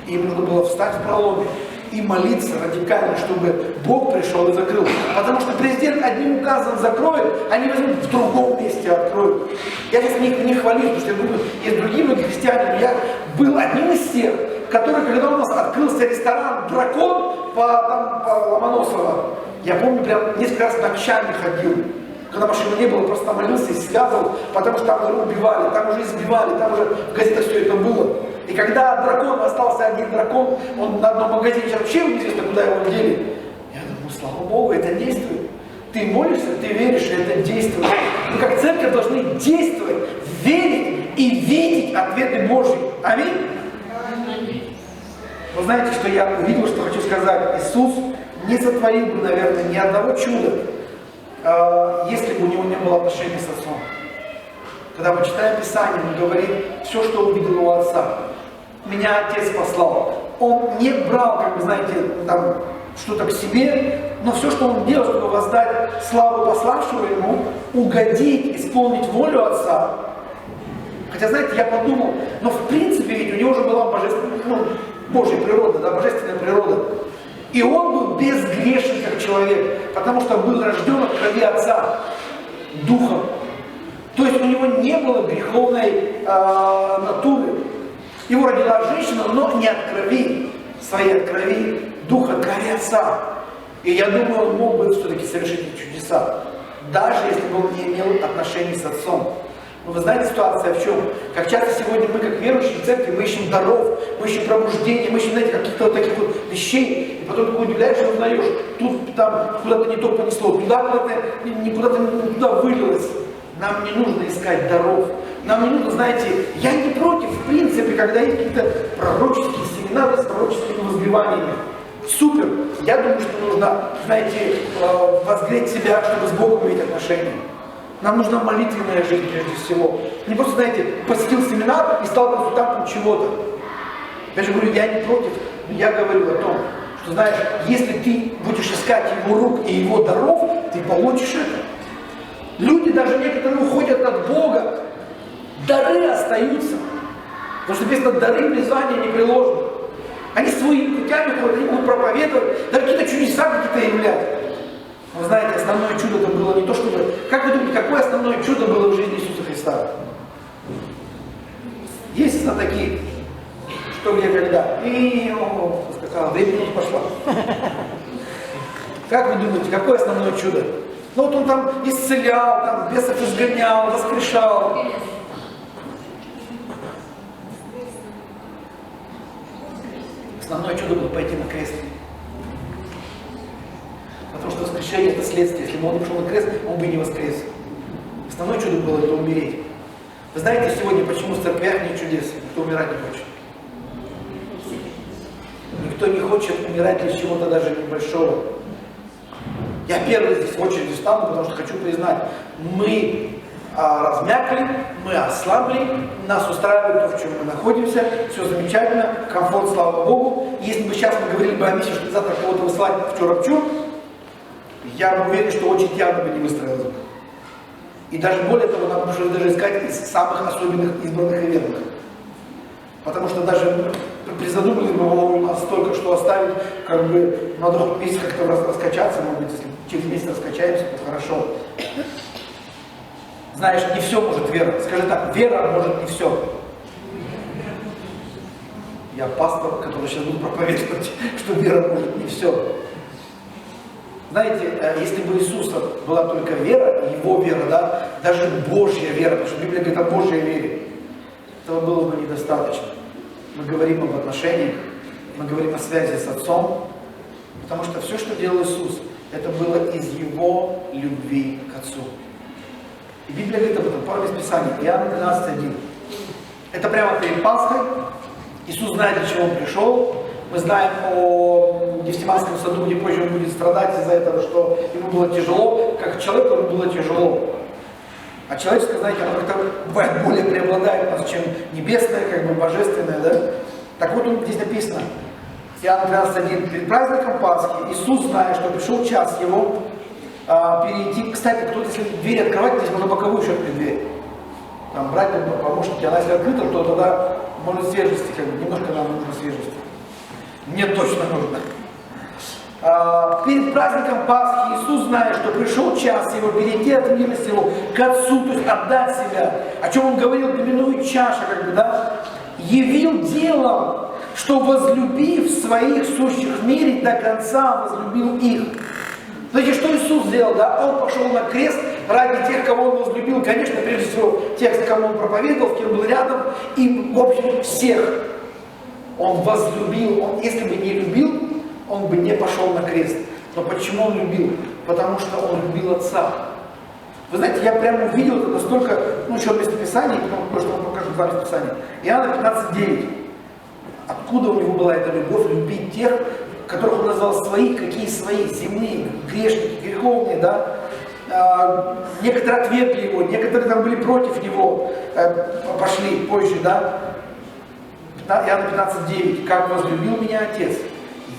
Speaker 1: Им надо было встать в проломе и молиться радикально, чтобы Бог пришел и закрыл. Потому что президент одним указом закроет, они возьмут в другом месте откроют. Я здесь не хвалюсь, потому что я думаю, есть другие многие христиане. Я был одним из тех, который, когда у нас открылся ресторан «Дракон» по Ломоносово, я помню, прям несколько раз ночами ходил. Когда машины не было, просто молился и связывал, потому что там уже убивали, там уже избивали, там уже в газетах все это было. И когда от дракона остался один дракон, он на одном магазине, вообще неизвестно, куда его дели. Я думаю, слава Богу, это действует. Ты молишься, ты веришь, и это действует. Мы как церковь должны действовать, верить и видеть ответы Божьи. Аминь? Вы знаете, что я увидел, что хочу сказать. Иисус не сотворил бы, наверное, ни одного чуда, если бы у него не было отношений с Отцом. Когда мы читаем Писание, он говорит, все, что увидел у Отца, меня Отец послал. Он не брал, как вы знаете, там что-то к себе, но все, что он делал, чтобы воздать славу пославшего ему, угодить, исполнить волю Отца. Хотя, знаете, я подумал, но в принципе ведь у него уже была божественная, Божья природа, да, божественная природа. И он был безгрешен как человек, потому что был рожден от крови Отца, Духом. То есть у него не было греховной натуры. Его родила женщина, но не от крови, своей от крови Духа, от крови Отца. И я думаю, он мог бы все-таки совершить эти чудеса, даже если бы он не имел отношений с Отцом. Но вы знаете, ситуация в чем? Как часто сегодня мы, как верующие в церкви, мы ищем даров, мы ищем пробуждения, мы ищем, знаете, каких-то вот таких вот вещей, и потом такой удивляешься, узнаешь, тут там куда-то не то понесло, туда куда-то не туда вылилось. Нам не нужно искать даров. Нам не нужно, знаете, я не против, в принципе, когда есть какие-то пророческие семинары с пророческими возгреваниями. Супер! Я думаю, что нужно, знаете, возгреть себя, чтобы с Богом иметь отношения. Нам нужна молитвенная жизнь прежде всего. Не просто, знаете, посетил семинар и стал консультантом чего-то. Я же говорю, я не против, но я говорю о том, что, знаешь, если ты будешь искать его рук и его даров, ты получишь это. Люди даже некоторые уходят от Бога, дары остаются. Потому что написано, дары призвания не приложены. Они своими путями ходят, они будут проповедовать, даже какие-то чудеса какие-то являть. Вы знаете, основное чудо это было не то, чтобы... Как вы думаете, какое основное чудо было в жизни Иисуса Христа? Есть знатоки, что где, когда. И, скакала, 2 минуты пошла. Как вы думаете, какое основное чудо? Ну вот он там исцелял, там бесов изгонял, воскрешал. Основное чудо было пойти на крест. Потому что воскрешение это следствие. Если бы он ушел на крест, он бы не воскрес. Основное чудо было это умереть. Вы знаете сегодня, почему в церквях нет чудес? Никто умирать не хочет. Никто не хочет умирать для чего-то даже небольшого. Я первый здесь в очереди стану, потому что хочу признать, мы размякли, мы ослабли, нас устраивает то, в чем мы находимся, все замечательно, комфорт, слава Богу. Если бы сейчас мы говорили бы о миссии, что завтра кого-то выслать в Чурапчур, я уверен, что очень явно бы не выстроилось бы. И даже более того, надо даже искать из самых особенных избранных и верных. Потому что даже призадумались бы, у нас столько что оставить, как бы надо хоть месяц как-то раскачаться, может быть, если через месяц раскачаемся, то хорошо. Знаешь, не все может вера. Скажи так, вера может не все. Я пастор, который сейчас буду проповедовать, что вера может не все. Знаете, если бы у Иисуса была только вера, его вера, да, даже Божья вера, потому что Библия говорит о Божьей вере, этого было бы недостаточно. Мы говорим об отношениях, мы говорим о связи с Отцом, потому что все, что делал Иисус, это было из Его любви к Отцу. И Библия говорит об этом, пару мест Писания, Иоанна 12:1. Это прямо перед Пасхой. Иисус знает, для чего Он пришел. Мы знаем о Гефсиманском саду, где позже Он будет страдать из-за этого, что Ему было тяжело. Как человеку Ему было тяжело. А человеческое, знаете, оно как-то бывает более преобладает у нас, чем небесное, как бы божественное, да? Так вот, здесь написано, Иоанна 13:1, перед праздником Пасхи Иисус, зная, что пришел час Его, перейти, кстати, кто-то, если дверь открывать, здесь можно боковую еще открыть дверь. Там брать помощники, она если открыта, то тогда может свежести, как бы, немножко нам нужно свежести. Мне точно нужно. Перед праздником Пасхи Иисус, зная, что пришел час Его, перейти от мира сего к Отцу, то есть отдать себя, о чем Он говорил, доминует чаша, как бы, да, явил делом, что возлюбив своих сущих в мире, до конца возлюбил их. Знаете, что Иисус сделал, да? Он пошел на крест ради тех, кого Он возлюбил, конечно, прежде всего, тех, кому Он проповедовал, с кем был рядом, и, в общем, всех. Он возлюбил, Он, если бы не любил, Он бы не пошел на крест. Но почему Он любил? Потому что Он любил Отца. Вы знаете, я прямо увидел это настолько, еще местописание, потом кое-что вам покажу, два местописания. Иоанна 15:9. Откуда у него была эта любовь любить тех, которых Он назвал своих, какие свои, земные, грешники, греховные, да? Некоторые отвергли Его, некоторые там были против Него, пошли позже, да? Иоанна 15:9. Как возлюбил меня Отец,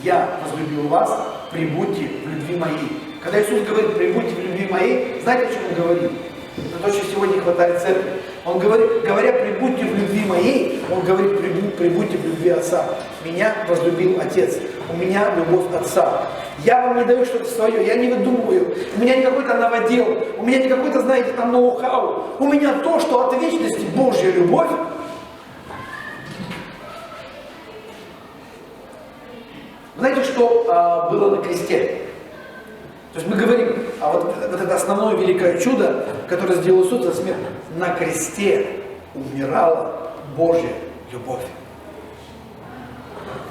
Speaker 1: я возлюбил вас, прибудьте в любви моей. Когда Иисус говорит, прибудьте в любви моей, знаете, о чем Он говорит? Это то, что сегодня не хватает церкви. Он говорит, говоря, прибудьте в любви моей, Он говорит, прибудьте в любви Отца. Меня возлюбил Отец. У меня любовь Отца. Я вам не даю что-то свое, я не выдумываю. У меня не какой-то новодел, у меня не какой-то, знаете, там ноу-хау. У меня то, что от вечности Божья любовь. Знаете, что было на кресте? То есть мы говорим, а вот это основное великое чудо, которое сделал Иисус, это смерть. На кресте умирала Божья любовь.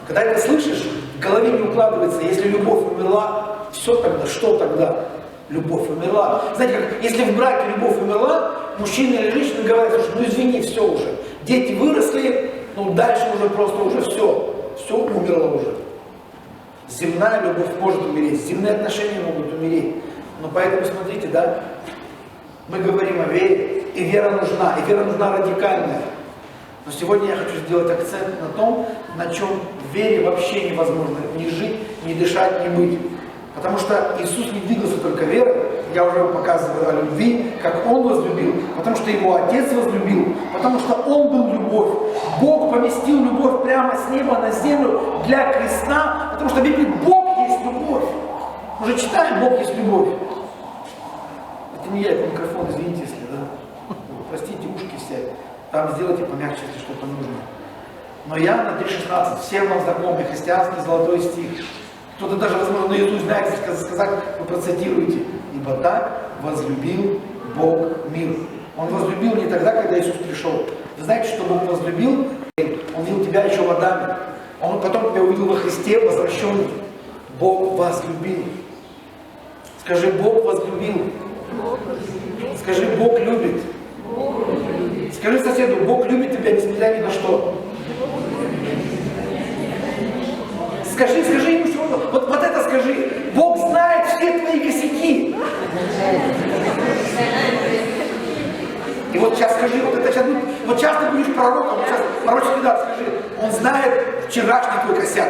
Speaker 1: Когда это слышишь, в голове не укладывается, если любовь умерла, все тогда, что тогда? Любовь умерла. Знаете, как если в браке любовь умерла, мужчина или женщина говорят, что ну извини, все уже. Дети выросли, ну дальше уже просто уже все умерло уже. Земная любовь может умереть, земные отношения могут умереть. Но поэтому смотрите, да, мы говорим о вере, и вера нужна радикальная. Но сегодня я хочу сделать акцент на том, на чем в вере вообще невозможно ни жить, ни дышать, ни быть. Потому что Иисус не двигался только верой, я уже показываю о любви, как Он возлюбил, потому что Его Отец возлюбил, потому что Он был любовь. Бог поместил любовь прямо с неба на землю для креста, потому что Библия говорит, Бог есть любовь. Мы же читаем, Бог есть любовь. Это не я, это микрофон, извините, если, да. Простите, ушки все. Там сделайте помягче, если что-то нужно. Но Иоанна 3,16, всем нам знакомый христианский золотой стих. Кто-то даже, возможно, наизусть знает, сказать, вы процитируете. Ибо так возлюбил Бог мир. Он возлюбил не тогда, когда Иисус пришел. Вы знаете, что Бог возлюбил? Он видел тебя еще в Адаме. Он потом тебя увидел во Христе, возвращенный. Бог возлюбил. Скажи, Бог возлюбил. Скажи, Бог любит. Скажи соседу, Бог любит тебя, несмотря ни на что. Скажи ему, что вот это скажи. Бог знает все твои косяки. сейчас скажи, вот сейчас ты будешь пророком, вот сейчас пророческий дар, скажи, он знает вчерашний твой косяк.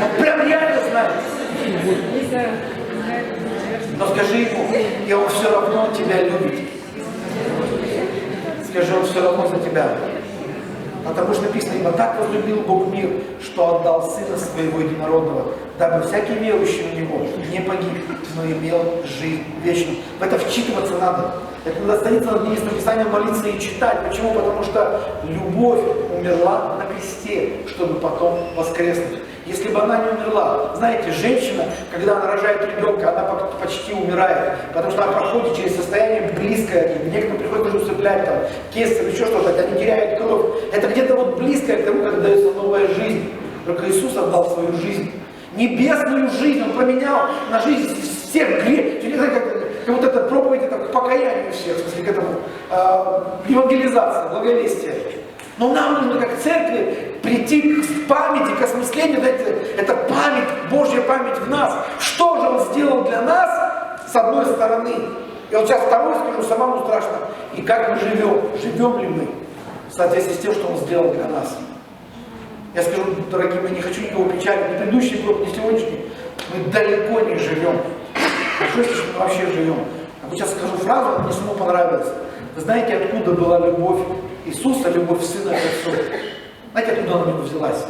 Speaker 1: Он прям реально знает. Но скажи ему, и он все равно тебя любит. Скажи, он все равно за тебя. Потому что написано, ибо так возлюбил Бог мир, что отдал Сына Своего Единородного, дабы всякий верующий в Него не погиб, но имел жизнь вечную. В это вчитываться надо. Это надо становиться над местом Писания, молиться и читать. Почему? Потому что любовь умерла на кресте, чтобы потом воскреснуть. Если бы она не умерла, знаете, женщина, когда она рожает ребенка, она почти умирает, потому что она проходит через состояние близкое, некоторым приходится даже усыплять, там, кесарь, еще что-то, они теряют кровь. Это где-то вот близкое к тому, как дается новая жизнь. Только Иисус отдал свою жизнь. Небесную жизнь Он променял на жизнь всех грехов. Как вот эта проповедь, это к покаянию всех, в смысле, к этому евангелизация, благовестие. Но нам нужно, как церкви, прийти к памяти, к осмыслению, знаете, это память, Божья память в нас. Что же Он сделал для нас, с одной стороны. И вот сейчас второе скажу, самому страшно. И как мы живем? Живем ли мы в соответствии с тем, что Он сделал для нас? Я скажу, дорогие мои, не хочу никого печалить, ни предыдущий год, ни сегодняшний. Мы далеко не живем. Хорошо, если мы вообще живем. Я вот сейчас скажу фразу, мне самому понравилась. Вы знаете, откуда была любовь Иисуса, любовь Сына к Отцу? Знаете, откуда она у него взялась?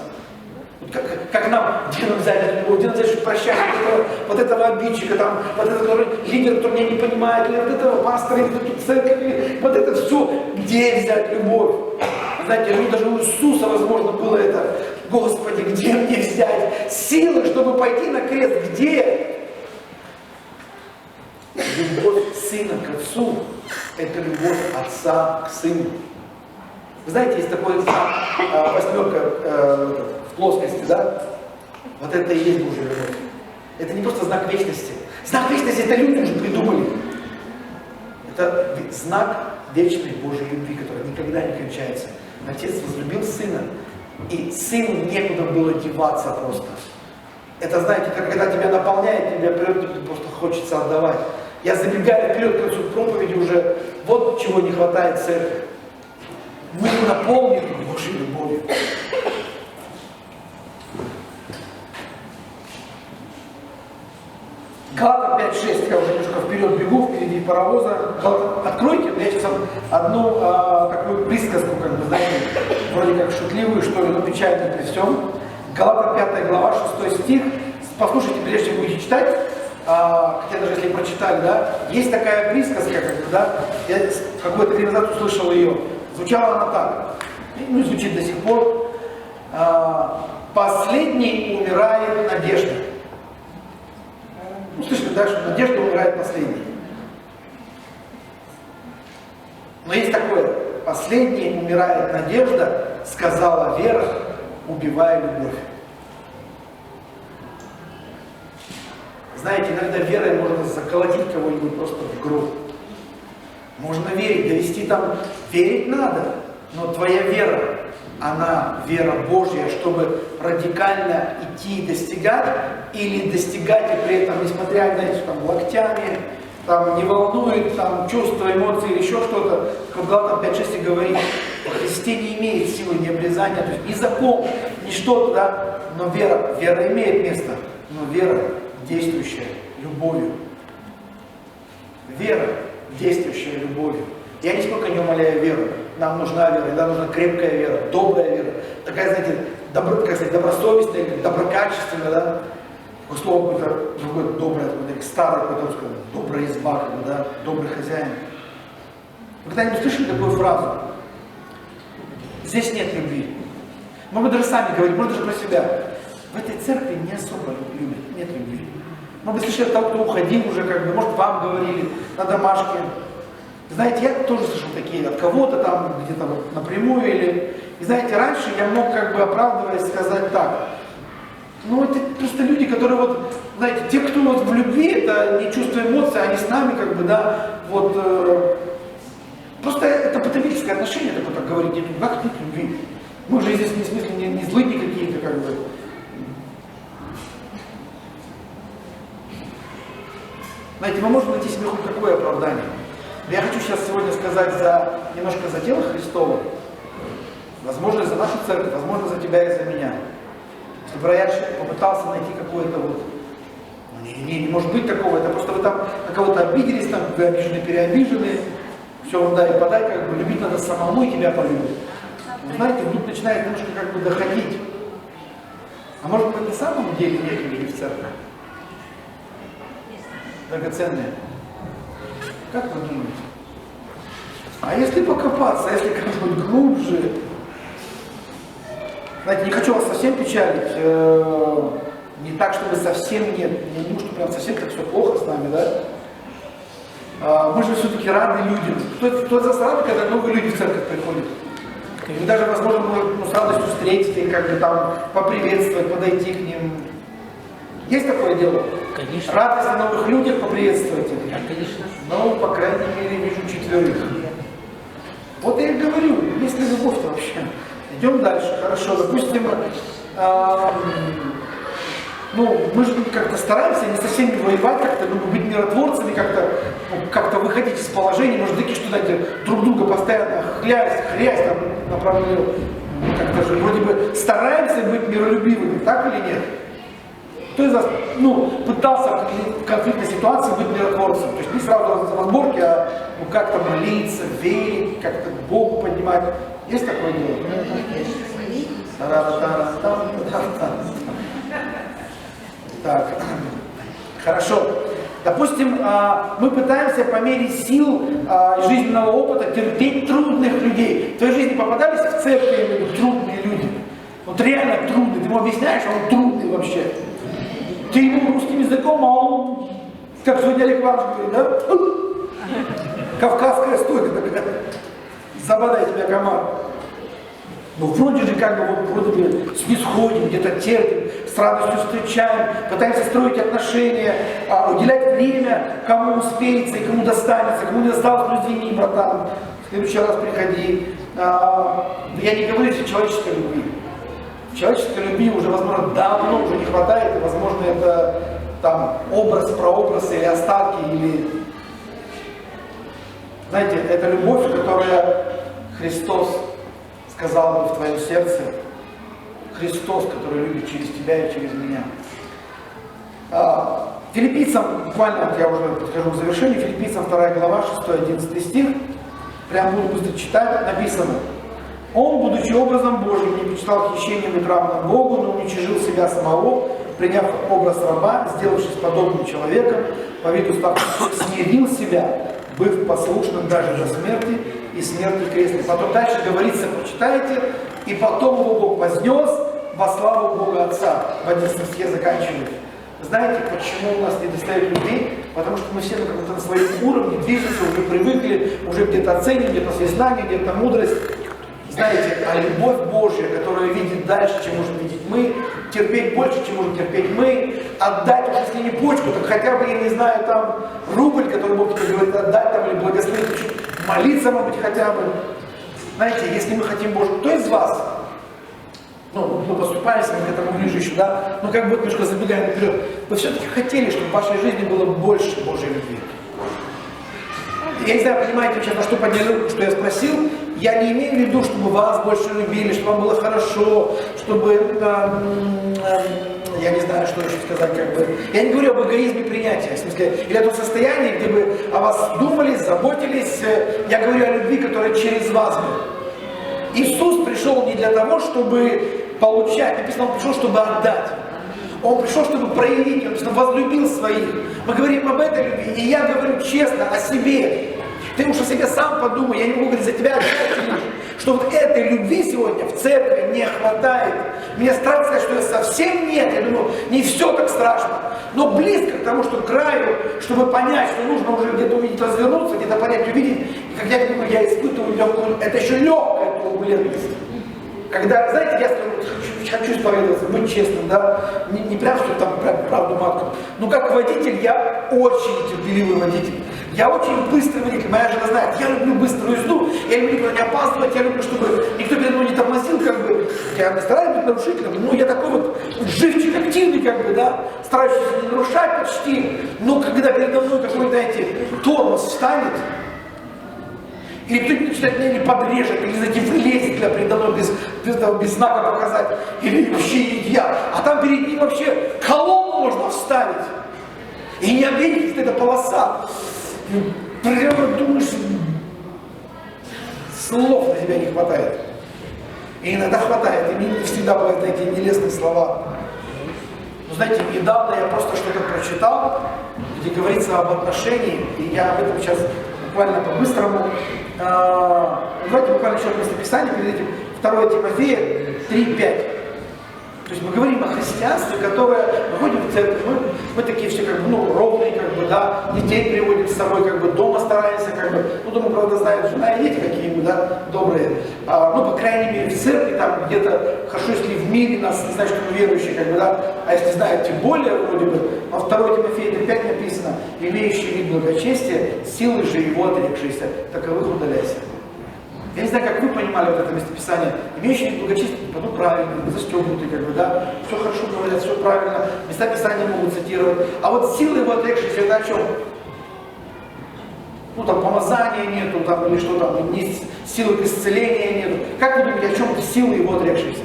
Speaker 1: Вот как нам, где нам взять эту любовь, где нам взять, чтобы прощать вот этого обидчика, там, вот этого лидера, который меня не понимает, или вот этого пастора, или вот эту церковь, вот это все, где взять любовь? Знаете, даже у Иисуса, возможно, было это, Господи, где мне взять силы, чтобы пойти на крест, где? Любовь Сына к Отцу – это любовь Отца к Сыну. Вы знаете, есть такой восьмерка в плоскости, да? Вот это и есть Божья любовь. Это не просто знак вечности. Знак вечности это люди уже придумали. Это знак вечной Божьей любви, которая никогда не кончается. Отец возлюбил Сына, и Сыну некуда было деваться просто. Это, знаете, когда тебя наполняет, тебе просто хочется отдавать. Я забегаю вперед к концу проповеди уже, вот чего не хватает церкви. Мы наполнены Божьей любовью. Галатам 5:6, я уже немножко вперед бегу, впереди паровоза. Откройте, я сейчас одну такую присказку, как бы, знаете, вроде как шутливую, что ли, но печально при всем. Галатам 5 глава, 6 стих. Послушайте, прежде чем будете читать, хотя даже если прочитали, да, есть такая присказка, как бы, да, я какое-то время назад услышал ее. Звучала она так, ну и звучит до сих пор. Последний умирает надежда. Ну, слышали, да, что надежда умирает последней. Но есть такое, последней умирает надежда, сказала вера, убивая любовь. Знаете, иногда верой можно заколотить кого-нибудь просто в гроб. Можно верить, довести там, верить надо, но твоя вера, она вера Божья, чтобы радикально идти и достигать, или достигать и при этом, несмотря, знаете, там, локтями, там, не волнует, там, чувства, эмоции или еще что-то, как Галатам 5:6 говорит, во Христе не имеет силы ни обрезания, то есть ни закон, ни что-то, да, но вера имеет место, но вера, действующая любовью. Вера, действующая любовью. Я нисколько не умаляю веру. Нам нужна вера, нам нужна крепкая вера, добрая вера. Такая, знаете, добросовестная, доброкачественная, да? Такое слово какое-то другое, доброе, такое, старое, какое-то русское, добрая изба, да? Добрый хозяин. Вы когда-нибудь слышали такую фразу? Здесь нет любви. Может быть, даже сами говорим, может даже про себя. В этой церкви не особо любят, нет любви. Может быть, слышали того, кто уходил уже, как бы, может, вам говорили на домашке. Знаете, я тоже слышал такие от кого-то там, где-то вот напрямую или... И знаете, раньше я мог, как бы, оправдываясь, сказать так. Ну, это просто люди, которые вот, знаете, те, кто вот в любви, это не чувство эмоций, они с нами, как бы, да, вот... просто это потребительское отношение, такое, так говорить, нет, как нет любви. Мы же здесь, в смысле, не злыдни какие-то, как бы... Знаете, мы можем найти себе хоть какое оправдание. Я хочу сейчас сегодня сказать немножко за тело Христово, возможно, за нашу церковь, возможно, за тебя и за меня. Чтобы я попытался найти какое-то вот... Не может быть такого, это просто вы там на кого-то обиделись, там вы обижены, переобижены, все, вам дай подай, как бы любить надо самому и тебя полюбить. Вы знаете, вдруг начинает немножко как бы доходить. А может быть, на самом деле нет любви в церкви? Драгоценные. Как вы думаете? А если покопаться, если как-нибудь глубже? Знаете, не хочу вас совсем печалить, не так, чтобы совсем нет, не думаю, что прям совсем так все плохо с нами, да? Мы же все-таки рады людям. Кто из нас рад, когда новые люди в церковь приходят? И даже, возможно, мы с радостью встретить и как бы там поприветствовать, подойти к ним. Есть такое дело?
Speaker 2: Конечно.
Speaker 1: Радость о новых людях поприветствовать их?
Speaker 2: Да, конечно.
Speaker 1: Ну, по крайней мере, вижу 4. Вот я и говорю, есть ли любовь-то вообще? Идем дальше, хорошо. Допустим, мы же как-то стараемся не совсем не воевать, как-то быть миротворцами, как-то выходить из положения, может, такие что друг друга постоянно хрясь там направляют. Как-то же вроде бы стараемся быть миролюбивыми, так или нет? Кто из вас пытался в конфликтной ситуации быть миротворцем? То есть не сразу за разборки, а как-то молиться, верить, как-то к Богу поднимать. Есть такое дело? Так, хорошо. Допустим, мы пытаемся по мере сил жизненного опыта терпеть трудных людей. В твоей жизни попадались в церкви трудные люди? Вот реально трудные. Ты ему объясняешь, а он трудный вообще. Ты ему русским языком, а он, как сегодня Олег Иванович говорит, да? Кавказская стойка такая. Забодай тебя, комар. Ну, вроде же как бы вроде бы снисходим, где-то терпим, с радостью встречаем, пытаемся строить отношения, уделять время, кому успеется и кому достанется, кому не досталось, ну извини, братан, в следующий раз приходи. Я не говорю о человеческой любви. Человеческой любви уже, возможно, давно уже не хватает, и, возможно, это там образ, прообраз или остатки, или... Знаете, это любовь, которая Христос сказал в твоем сердце, Христос, который любит через тебя и через меня. Филиппийцам, буквально, я уже подхожу к завершению, Филиппийцам 2 глава, 6-11 стих, прям буду быстро читать, написано: «Он, будучи образом Божьим, не почитал хищением и равным Богу, но уничижил себя самого, приняв образ раба, сделавшись подобным человеком, по виду став, смирил себя, быв послушным даже до смерти и смерти крестной». Потом дальше говорится, прочитайте, «И потом его Бог вознес во славу Бога Отца». В 11 стихе заканчивает. Знаете, почему у нас не достает людей? Потому что мы все на своем уровне движемся, уже привыкли, уже где-то оценим, где-то знание, где-то мудрость. Знаете, а любовь Божья, которая видит дальше, чем можем видеть мы, терпеть больше, чем можем терпеть мы, отдать, уж если не почку, так хотя бы, я не знаю, там, рубль, который Бог тебе говорит отдать, там, или благословить, молиться, может быть, хотя бы. Знаете, если мы хотим Божьего, кто из вас, мы поступаемся, мы к этому ближе еще, да, но как бы немножко забегаем наперед, вы все-таки хотели, чтобы в вашей жизни было больше Божьей любви. Я не знаю, понимаете сейчас, на что подняли руку, что я спросил. Я не имею в виду, чтобы вас больше любили, чтобы вам было хорошо, чтобы, я не знаю, что еще сказать, как бы. Я не говорю об эгоизме принятия, в смысле, или о том состоянии, где бы о вас думали, заботились. Я говорю о любви, которая через вас была. Иисус пришел не для того, чтобы получать, написано, Он пришел, чтобы отдать. Он пришел, чтобы проявить, Он возлюбил своих. Мы говорим об этой любви, и я говорю честно о себе. Ты уж о себе сам подумай, я не могу говорить за тебя, что вот этой любви сегодня в церкви не хватает. Мне страшно сказать, что ее совсем нет. Я думаю, не все так страшно, но близко к тому, что к краю, чтобы понять, что нужно уже где-то увидеть, развернуться, где-то понять, увидеть. И как я думаю, я испытываю легкую, это еще легкая турбулентность. Когда, знаете, я хочу исповедоваться, быть честным, да, не прям, что там прям правду матку, но как водитель я очень терпеливый водитель. Я очень быстрый водитель, моя жена знает, я люблю быструю езду, я люблю никуда не опаздывать, я люблю, чтобы никто передо мной не тормозил, как бы, я не стараюсь быть нарушителем, но я такой вот живчик активный, как бы, да, стараюсь не нарушать почти, но когда передо мной какой-то, знаете, тормоз встанет, Или кто-нибудь начинает меня или подрежет, или знаете, влезет для предо мной без знака показать, или вообще я. А там перед ним вообще колонну можно вставить. И не обидит эта полоса. Прямо думаешь, слов на тебя не хватает. И иногда хватает, и не всегда бывают такие нелестные слова. Но знаете, недавно я просто что-то прочитал, где говорится об отношении, и я об этом сейчас буквально по-быстрому. Давайте буквально еще местописание перед этим. 2 Тимофея 3:5. То есть мы говорим о христианстве, которое мы ходим в церковь, мы такие все как бы, ровные, как бы, да, детей приводим с собой, как бы, дома стараемся, как бы, дома, правда, знает жена и дети какие мы, да, добрые. По крайней мере, в церкви, там, где-то, хорошо, если в мире нас не знают, что мы верующие, как бы, да, а если знают, тем более, вроде бы, но 2 Тимофея 3:5 написано, имеющий вид благочестия, силой же его отрекшийся, таковых удаляйся. Я не знаю, как вы понимали вот это местописание. Имеющие вид благочестия, потом правильно, застегнутые, как бы, да, все хорошо говорят, все правильно, места Писания могут цитировать. А вот силы его отрекшиеся, это о чем? Там помазания нету, там, или что там, не силы к исцелению нету. Как вы думаете, о чем силы его отрекшиеся?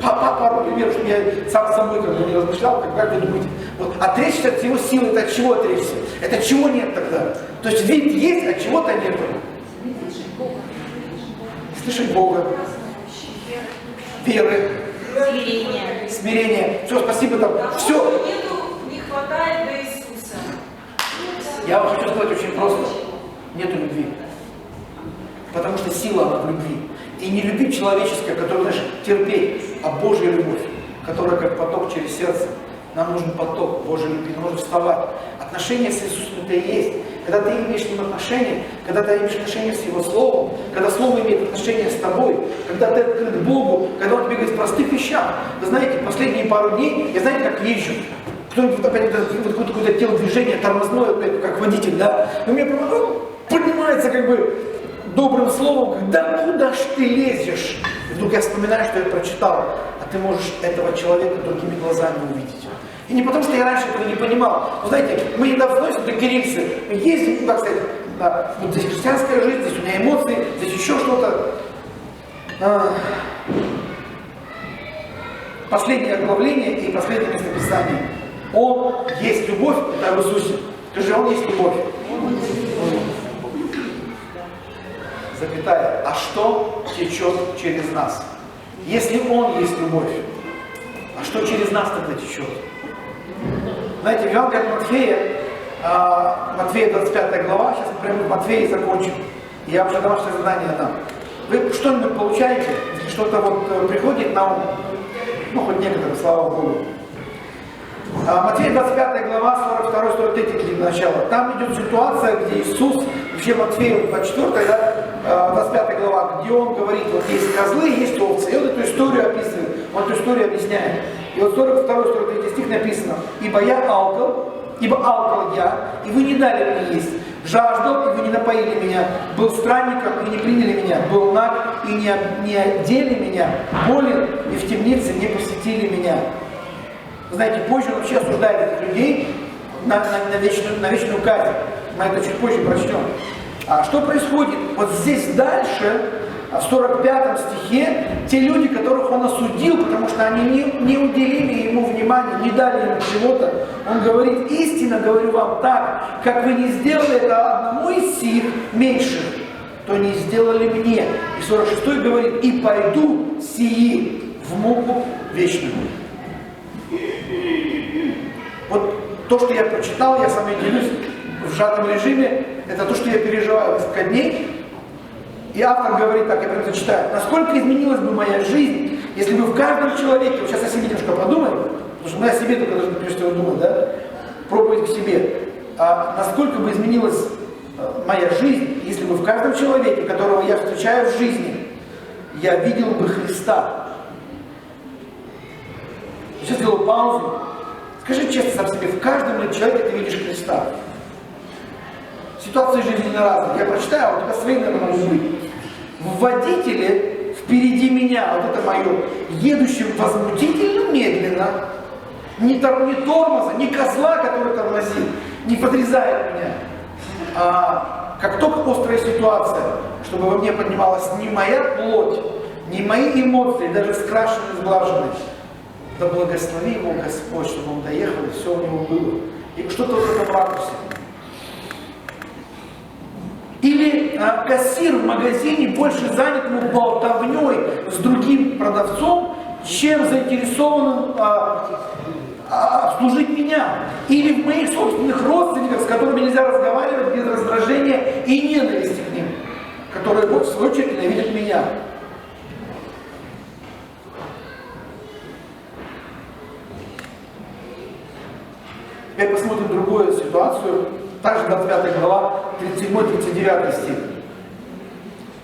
Speaker 1: Пару примеров, чтобы я сам собой как бы не размышлял, как вы думаете. Вот отречься от его силы, это от чего отречься? Это от чего нет тогда? То есть вид есть, а чего-то нет. Слышать Бога. Веры. Смирение. Все, спасибо там. Все.
Speaker 3: Не хватает до Иисуса.
Speaker 1: Я вам хочу сказать очень просто. Нету любви. Потому что сила она в любви. И не любви человеческая, которая, знаешь, терпеть, а Божья любовь, которая как поток через сердце. Нам нужен поток Божьей любви, нам нужно вставать. Отношения с Иисусом это и есть. Когда ты имеешь с Ним отношения, когда ты имеешь отношения с Его Словом, когда Слово имеет отношение с тобой, когда ты открыт к Богу, когда Он тебе говорит в простых вещах. Вы знаете, последние пару дней, я знаете, как езжу. Кто-нибудь опять какое-то телодвижение тормозное, как водитель, да? И у меня поднимается как бы добрым словом, да куда ж ты лезешь? И вдруг я вспоминаю, что я прочитал, а ты можешь этого человека другими глазами увидеть. И не потому, что я раньше этого не понимал. Но знаете, мы недавно, если ты корейцы, мы ездим, как сказать, да, вот здесь христианская жизнь, здесь у меня эмоции, здесь еще что-то. Последнее оглавление и последнее местописание. Он есть любовь, это в Иисусе. Скажи, Он есть любовь. Запятая. А что течет через нас? Если Он есть любовь, а что через нас тогда течет? Знаете, в Евангелии от Матфея, Матфея 25 глава, сейчас мы прямо в Матфея закончим. Я уже домашнее задание дам. Вы что-нибудь получаете, если что-то вот приходит на ум? Хоть некоторые, слава Богу. Матфея 25 глава, 42-43 для начала. Там идет ситуация, где Иисус, вообще Матфея 24, да, 25 глава, где Он говорит, вот есть козлы, есть овцы. И Он эту историю описывает, Он эту историю объясняет. И вот 42-43 стих написано: «Ибо алкал я, и вы не дали мне есть, жаждал, и вы не напоили меня, был странником, и не приняли меня, был наг, и не одели меня, болен, и в темнице не посетили меня». Вы знаете, позже он вообще осуждает этих людей на вечную казнь. Мы это чуть позже прочтем. А что происходит? Вот здесь дальше, в 45 стихе, те люди, которых он осудил, потому что они не уделили ему внимания, не дали ему чего-то, он говорит: истинно говорю вам так, как вы не сделали это одному из сих меньших, то не сделали мне. И 46 говорит: и пойду сии в муку вечную. Вот то, что я прочитал, я с вами делюсь в сжатом режиме, это то, что я переживаю несколько дней. И автор говорит так, я прям зачитаю: насколько изменилась бы моя жизнь, если бы в каждом человеке, вот сейчас о себе немножко подумаем, потому что мы о себе только должны прежде всего думать, да, пробовать к себе, насколько бы изменилась моя жизнь, если бы в каждом человеке, которого я встречаю в жизни, я видел бы Христа. Сейчас сделаю паузу. Скажи честно сам себе, в каждом человеке ты видишь Христа. Ситуации жизненные разные. Я прочитаю, а у тебя свои, наверное, могут быть. В водителе впереди меня, вот это мое, едущем возмутительно медленно, ни тормоза, ни козла, который тормозит, не подрезает меня, а как только острая ситуация, чтобы во мне поднималась не моя плоть, не мои эмоции, даже скрашенные, сглаженные, да благослови его Господь, чтобы он доехал, и все у него было. И что-то в этом ракурсе. Или кассир в магазине больше занят болтовней с другим продавцом, чем заинтересованным обслужить меня. Или в моих собственных родственниках, с которыми нельзя разговаривать без раздражения и ненависти к ним, которые, в свою очередь, ненавидят меня. Теперь посмотрим другую ситуацию. Также 25 глава, 37-39 стих.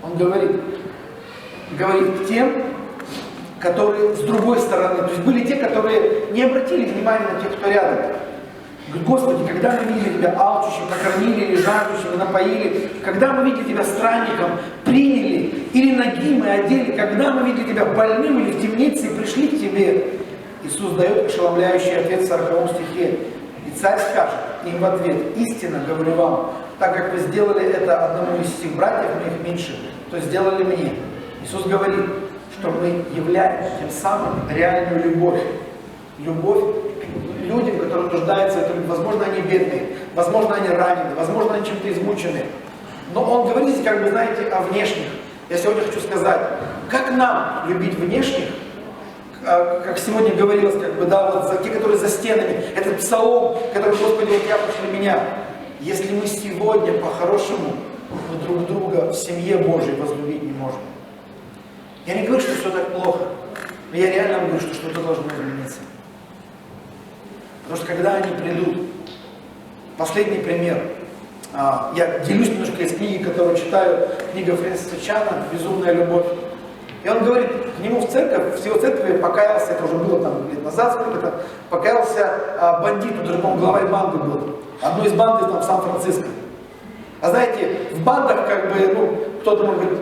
Speaker 1: Он говорит к тем, которые с другой стороны. То есть были те, которые не обратили внимания на тех, кто рядом. Говорит: Господи, когда мы видели Тебя алчущим, накормили или жаждущим, напоили, когда мы видели Тебя странником, приняли, или нагим и одели, когда мы видели Тебя больным или в темнице и пришли к Тебе. Иисус дает ошеломляющий ответ в 40 стихе. И царь скажет им в ответ: истинно говорю вам, так как вы сделали это одному из сих братьев моих меньших, то сделали мне. Иисус говорит, что мы являем тем самым реальную любовь. Любовь к людям, которые нуждаются в этом. Возможно, они бедные, возможно, они ранены, возможно, они чем-то измучены. Но он говорит здесь, как бы, знаете, о внешних. Я сегодня хочу сказать, как нам любить внешних, как сегодня говорилось, как бы, да, вот за те, которые за стенами, этот псалом, который: Господи, вот я пошли меня. Если мы сегодня по-хорошему мы друг друга в семье Божьей возлюбить не можем. Я не говорю, что все так плохо, но я реально говорю, что что-то должно измениться. Потому что когда они придут, последний пример, я делюсь немножко из книги, которую читаю, книга Фрэнсиса Чана «Безумная любовь». И он говорит, к нему в церковь, в его церкви покаялся, это уже было там лет назад, сколько-то, покаялся бандит, он даже, по-моему, главарь банды был, одной из банды там в Сан-Франциско. А знаете, в бандах, как бы, ну, кто-то может быть,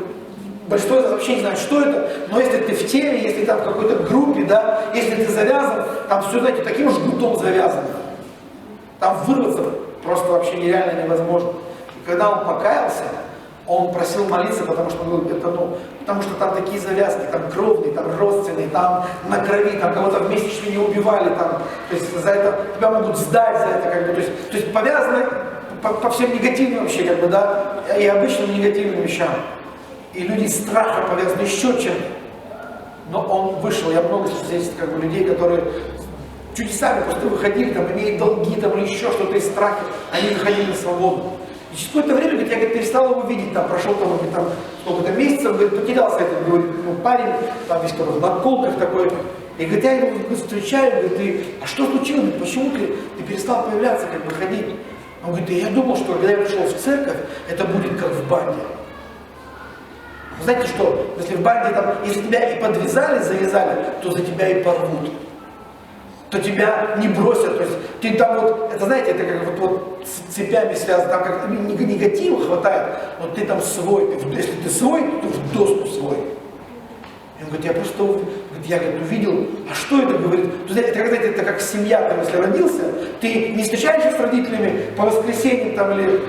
Speaker 1: большинство вообще не знает, что это, но если ты в теме, если там в какой-то группе, да, если ты завязан, там все, знаете, таким жгутом завязано. Там вырваться просто вообще нереально невозможно. И когда он покаялся, он просил молиться, потому что, потому что там такие завязки, там кровные, там родственные, там на крови, там кого-то вместе чуть ли не убивали, там, то есть за это тебя могут сдать за это, как бы, то есть повязано по всем негативным вообще, как бы, да, и обычным негативным вещам. И люди из страха повязаны еще чем-то. Но он вышел, я много здесь, как бы, людей, которые чудесами просто выходили, там, имея долги, там, или еще что-то из страха, они выходили на свободу. И через какое-то время, говорит, я перестал его видеть, там, прошел там, сколько-то месяцев, говорит, потерялся этот, говорит, парень, там весь в наколках такой. И говорит, я его встречаю, говорит, а что случилось, говорит, почему ты перестал появляться, как бы ходить? Он говорит, я думал, что когда я пришел в церковь, это будет как в банде. Знаете что, если в банде, там, если тебя и подвязали, завязали, то за тебя и порвут. То тебя не бросят, то есть ты там вот, это знаете, это как вот с цепями связано, там как негатива хватает, но ты там свой, если ты свой, то в доску свой. И он говорит, я просто, увидел, а что это, говорит, это как, знаете, это как семья, там, если родился, ты не встречаешься с родителями по воскресеньям, там, или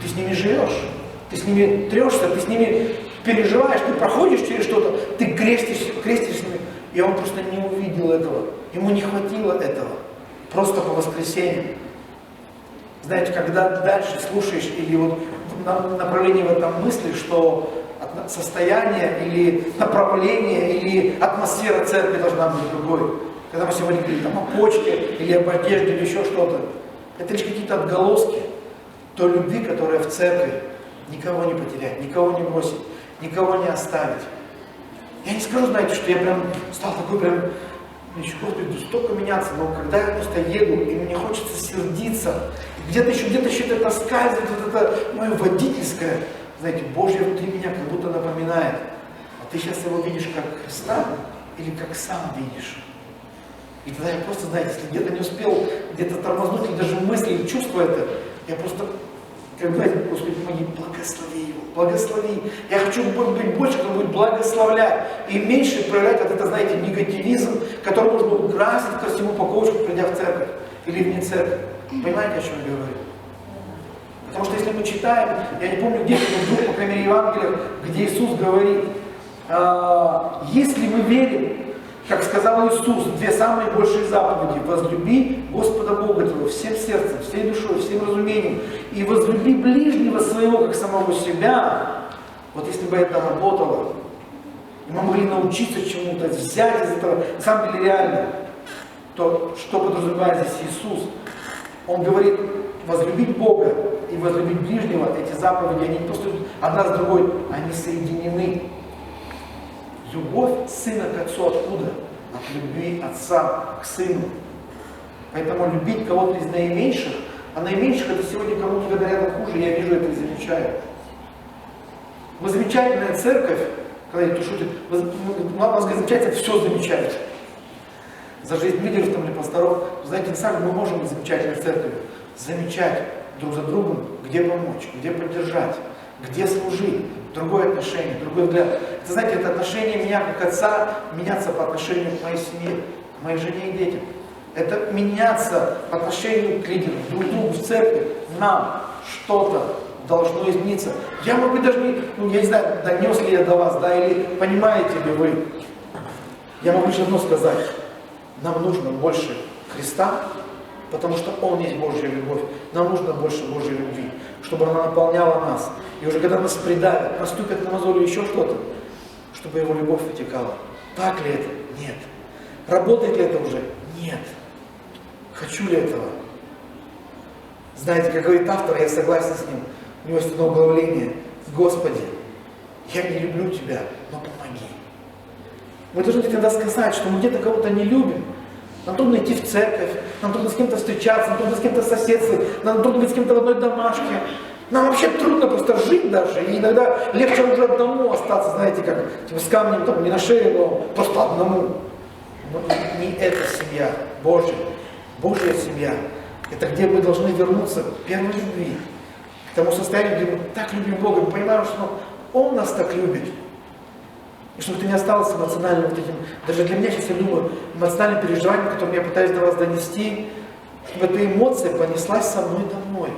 Speaker 1: ты с ними живешь, ты с ними трешься, ты с ними переживаешь, ты проходишь через что-то, ты крестишься с ними. И он просто не увидел этого. Ему не хватило этого. Просто по воскресеньям. Знаете, когда дальше слушаешь, или вот направление в этом мысли, что состояние или направление, или атмосфера церкви должна быть другой. Когда мы сегодня говорим там, о почте, или об одежде, или еще что-то. Это лишь какие-то отголоски той любви, которая в церкви. Никого не потерять, никого не бросить, никого не оставить. Я не скажу, знаете, что я прям стал такой прям, Господи, столько меняться, но когда я просто еду, и мне хочется сердиться, где-то еще это проскальзывает, вот это мое водительское, знаете, Божье внутри меня как будто напоминает. А ты сейчас его видишь как Христа или как сам видишь? И тогда я просто, знаете, если где-то не успел где-то тормознуть, или даже мысли, или чувство это, я просто, как бы, знаете, Господи, помоги, благослови его, благослови. Я хочу быть больше, кто будет благословлять, и меньше проявлять вот это, знаете, негативизм, который можно украсить ко всему по коучу, придя в церковь или вне церкви. Понимаете, о чем я говорю? Потому что если мы читаем, я не помню где, но вдруг, по крайней мере, в Евангелиях, где Иисус говорит, если мы верим, как сказал Иисус, две самые большие заповеди: возлюби Господа Бога твоего всем сердцем, всей душой, всем разумением, и возлюби ближнего своего, как самого себя. Вот если бы это работало, и мы могли научиться чему-то, взять из этого, на самом деле реально, то что подразумевает здесь Иисус? Он говорит, возлюбить Бога и возлюбить ближнего, эти заповеди, они не просто одна с другой, они соединены. Любовь сына к отцу откуда? От любви отца к сыну. Поэтому любить кого-то из наименьших, а наименьших это сегодня кому-то когда рядом хуже, я вижу это и замечаю. Мы замечательная церковь, когда кто шутит, у нас замечательно все замечает. За жизнь лидеров там, или пасторов, знаете, на самом деле мы можем быть замечательной церковью, замечать друг за другом, где помочь, где поддержать, где служить, другое отношение, другой взгляд. Это, знаете, это отношение меня как отца меняться по отношению к моей семье, к моей жене и детям. Это меняться по отношению к лидерам, друг к другу в церкви. Нам что-то должно измениться. Я, может быть, даже не, я не знаю, донес ли я до вас, да, или понимаете ли вы. Я могу лишь одно сказать. Нам нужно больше Христа, потому что Он есть Божья любовь. Нам нужно больше Божьей любви, чтобы она наполняла нас. И уже когда нас придавят, наступят на мозоль еще что-то, чтобы Его любовь вытекала. Так ли это? Нет. Работает ли это уже? Нет. Хочу ли этого? Знаете, как говорит автор, я согласен с ним, у него есть одно углубление. Господи, я не люблю Тебя, но помоги. Мы должны тогда сказать, что мы где-то кого-то не любим. Нам трудно идти в церковь, нам трудно с кем-то встречаться, нам трудно с кем-то соседствовать, нам трудно быть с кем-то в одной домашке. Нам вообще трудно просто жить даже, и иногда легче уже одному остаться, знаете, как типа, с камнем там, не на шее, но просто одному. Но не эта семья Божья. Божья семья – это где мы должны вернуться к первой любви, к тому состоянию, где мы так любим Бога, мы понимаем, что Он нас так любит. И чтобы ты не осталось эмоциональным вот этим, даже для меня сейчас, я думаю, эмоциональным переживанием, которым я пытаюсь до вас донести, чтобы эта эмоция понеслась со мной домой.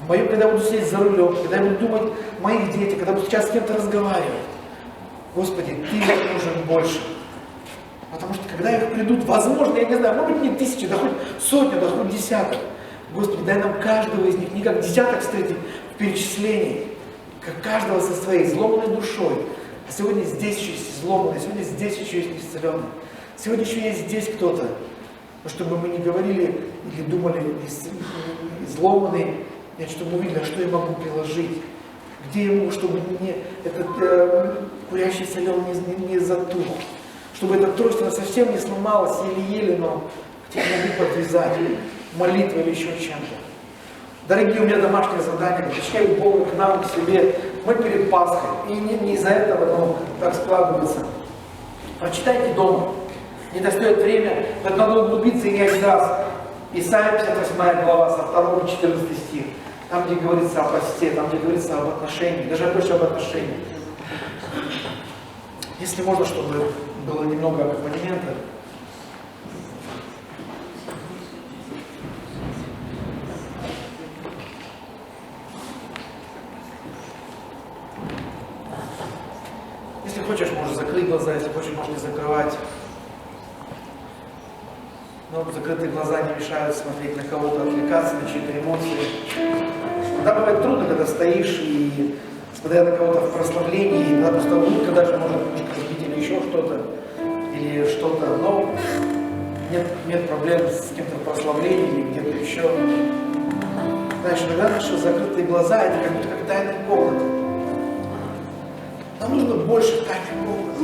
Speaker 1: В моем, когда я буду сидеть за рулем, когда я буду думать о моих детях, когда буду сейчас с кем-то разговаривать. Господи, Ты мне нужен больше. Потому что когда их придут, возможно, я не знаю, может быть не тысячи, да хоть сотни, да хоть десяток. Господи, дай нам каждого из них не как десяток встретить в перечислении, как каждого со своей изломанной душой. А сегодня здесь еще есть изломанный, сегодня здесь еще есть исцеленный. Сегодня еще есть здесь кто-то. Но чтобы мы не говорили или думали изломанный, нет, чтобы мы увидели, а что я могу приложить. Где ему, чтобы мне этот курящий солен не затух. Чтобы эта трость она совсем не сломалась, еле-еле, но хотя бы могу подвязать молитвой или еще чем-то. Дорогие, у меня домашнее задание, причащаю Бога к нам, к себе. Мы перед Пасхой, и не из-за этого, но так складывается. Прочитайте дома. Не достает время, это надо углубиться и не один раз. Исайя 58 глава, со 2 по 14 стих. Там, где говорится о посте, там, где говорится об отношении, даже больше об отношении. Если можно, чтобы было немного аккомпанемента. Если хочешь, можешь закрыть глаза, если хочешь, можешь не закрывать. Но закрытые глаза не мешают смотреть на кого-то, отвлекаться на чьи-то эмоции. Иногда бывает трудно, когда стоишь и смотря на кого-то в прославлении, иногда просто улыбка даже может немножко разбить или еще что-то, или что-то, но нет проблем с кем-то в прославлении или где-то еще. Знаешь, иногда наши закрытые глаза, это как будто как тайная комната. Нам нужно больше тайных комнат.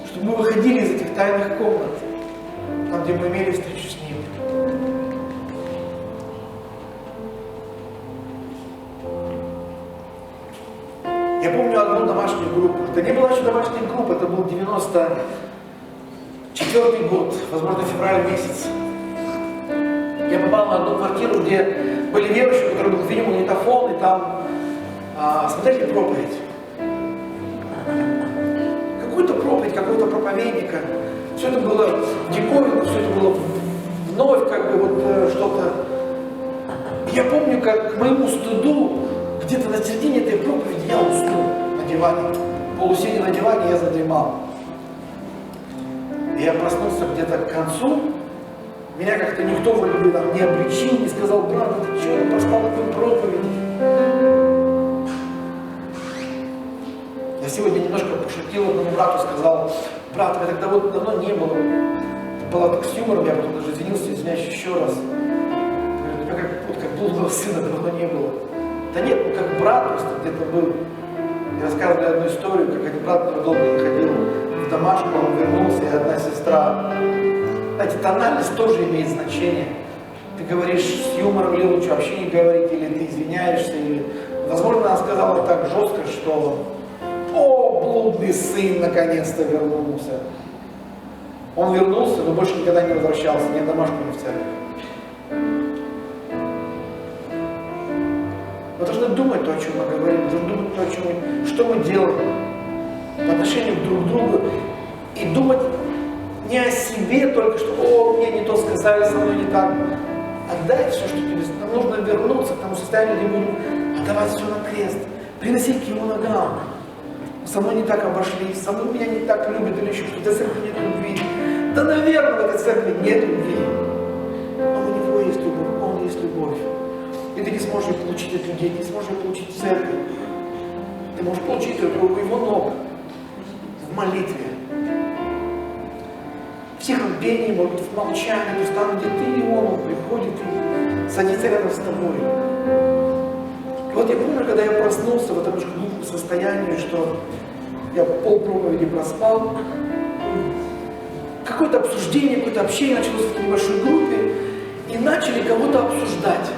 Speaker 1: Чтобы мы выходили из этих тайных комнат, там, где мы имели встречу с Ним. Я помню одну домашнюю группу. Это не была еще домашняя группа, это был 94-й год, возможно, февраль месяц. Я попал на одну квартиру, где были верующие, у которых был, видимо, магнитофон, и там смотрели проповедь. Какую-то проповедь, какого-то проповедника. Все это было диковинно, все это было вновь, как бы вот что-то. Я помню, как к моему стыду, где-то на середине этой проповеди я уснул на диване. Полусидя на диване, я задремал. И я проснулся где-то к концу. Меня как-то никто вроде бы там не обличил, не сказал: брат, ты что, ты проспал такую проповедь? Я сегодня немножко пошутил одному брату, сказал: брат, меня тогда вот давно не было. Это было так с юмором, я потом даже извинился, извиняюсь еще раз. Говорю, тебя как блудного сына давно не было. Да нет, ну как брат просто где-то был. И рассказывали одну историю, как один брат долго не ходил в домашку, он вернулся, и одна сестра. Знаете, тональность тоже имеет значение. Ты говоришь с юмором, или лучше вообще не говорить, или ты извиняешься, или... Возможно, она сказала так жестко, что «О, блудный сын наконец-то вернулся». Он вернулся, но больше никогда не возвращался, ни в домашку, ни в церковь. Мы должны думать то, о чем мы говорим, мы должны думать то, о чем что мы делаем по отношению друг к другу, и думать не о себе только, что «О, мне не то сказали, со мной не так». Отдай все, что тебе. Нам нужно вернуться к тому состоянию, где будем отдавать все на крест, приносить к Его ногам. Со мной не так обошлись, со мной меня не так любят, или еще что-то, в церкви нет любви. Да, наверное, в этой церкви нет любви. Но у Него есть любовь, Он есть любовь. И ты не сможешь ее получить от людей, не сможешь ее получить в церкви. Ты можешь получить ее у Его ног, в молитве. В тихом пении, может быть, в молчании, то там, где ты и Он приходит и садится рядом с тобой. И вот я помню, когда я проснулся в этом немножко глупом состоянии, что я полпроповеди проспал, какое-то обсуждение, какое-то общение началось в небольшой группе, и начали кого-то обсуждать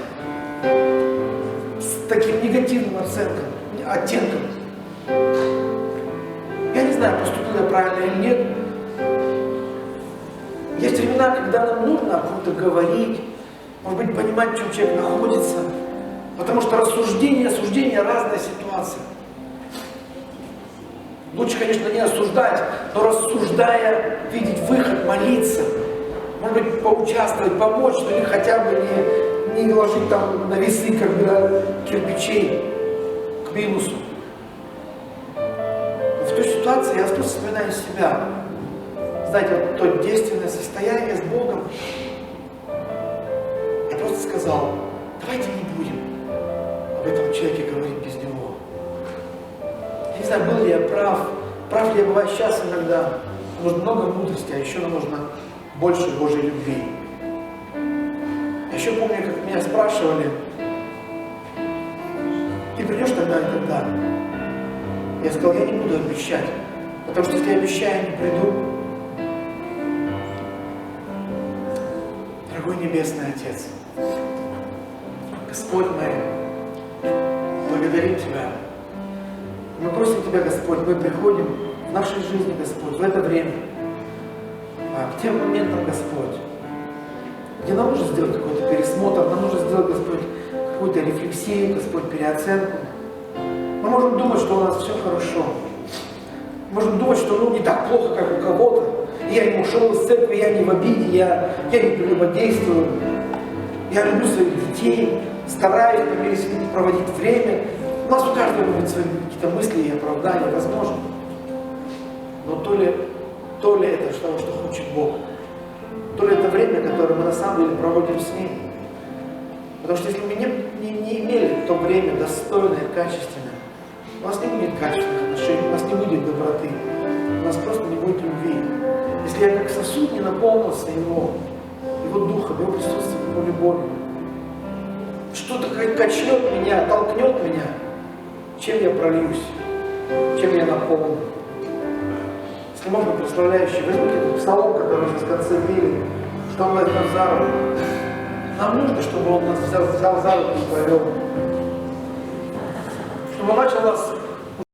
Speaker 1: с таким негативным оттенком. Я не знаю, поступил я правильно или нет. Есть времена, когда нам нужно о ком-то говорить, может быть, понимать, в чем человек находится, потому что рассуждение и осуждение — разная ситуация. Лучше, конечно, не осуждать, но рассуждая, видеть выход, молиться, может быть, поучаствовать, помочь, но или хотя бы не ложить там на весы, как бы, да, кирпичей к минусу. Но в той ситуации я просто вспоминаю себя. Знаете, вот то действенное состояние с Богом. Я просто сказал: давайте не будем об этом человеке говорить без Него. Я не знаю, был ли я прав ли я бываю сейчас иногда. Нужно много мудрости, а еще нам нужно больше Божьей любви. Я еще помню, как меня спрашивали: ты придешь тогда и тогда? Я сказал: я не буду обещать, потому что если я обещаю, не приду. Дорогой Небесный Отец, Господь мой, благодарим Тебя. Мы просим Тебя, Господь, мы приходим в нашей жизни, Господь, в это время, к тем моментам, Господь, где нам нужно сделать какой-то пересмотр, нам нужно сделать, Господь, какую-то рефлексию, Господь, переоценку. Мы можем думать, что у нас все хорошо. Мы можем думать, что не так плохо, как у кого-то. Я не ушел из церкви, я не в обиде, я не прелюбодействую. Я люблю своих детей, стараюсь по мере сил проводить время. У нас у каждого будут свои какие-то мысли и оправдания, возможно. Но то ли это того, что хочет Бог, то ли это время, которое мы на самом деле проводим с Ним. Потому что если мы не имели то время достойное, качественное, у нас не будет качественных отношений, у нас не будет доброты, у нас просто не будет любви. Если я как сосуд не наполнился Его Духом, Его присутствием, Его любовью, что-то качнет меня, толкнет меня, чем я прольюсь, чем я наполню. Если можно, прославляющий, возьмите этот псалом, который мы сейчас в конце пели, что Он возьмет за руку. Нам нужно, чтобы Он нас взял за руку и повел. Чтобы Он начал нас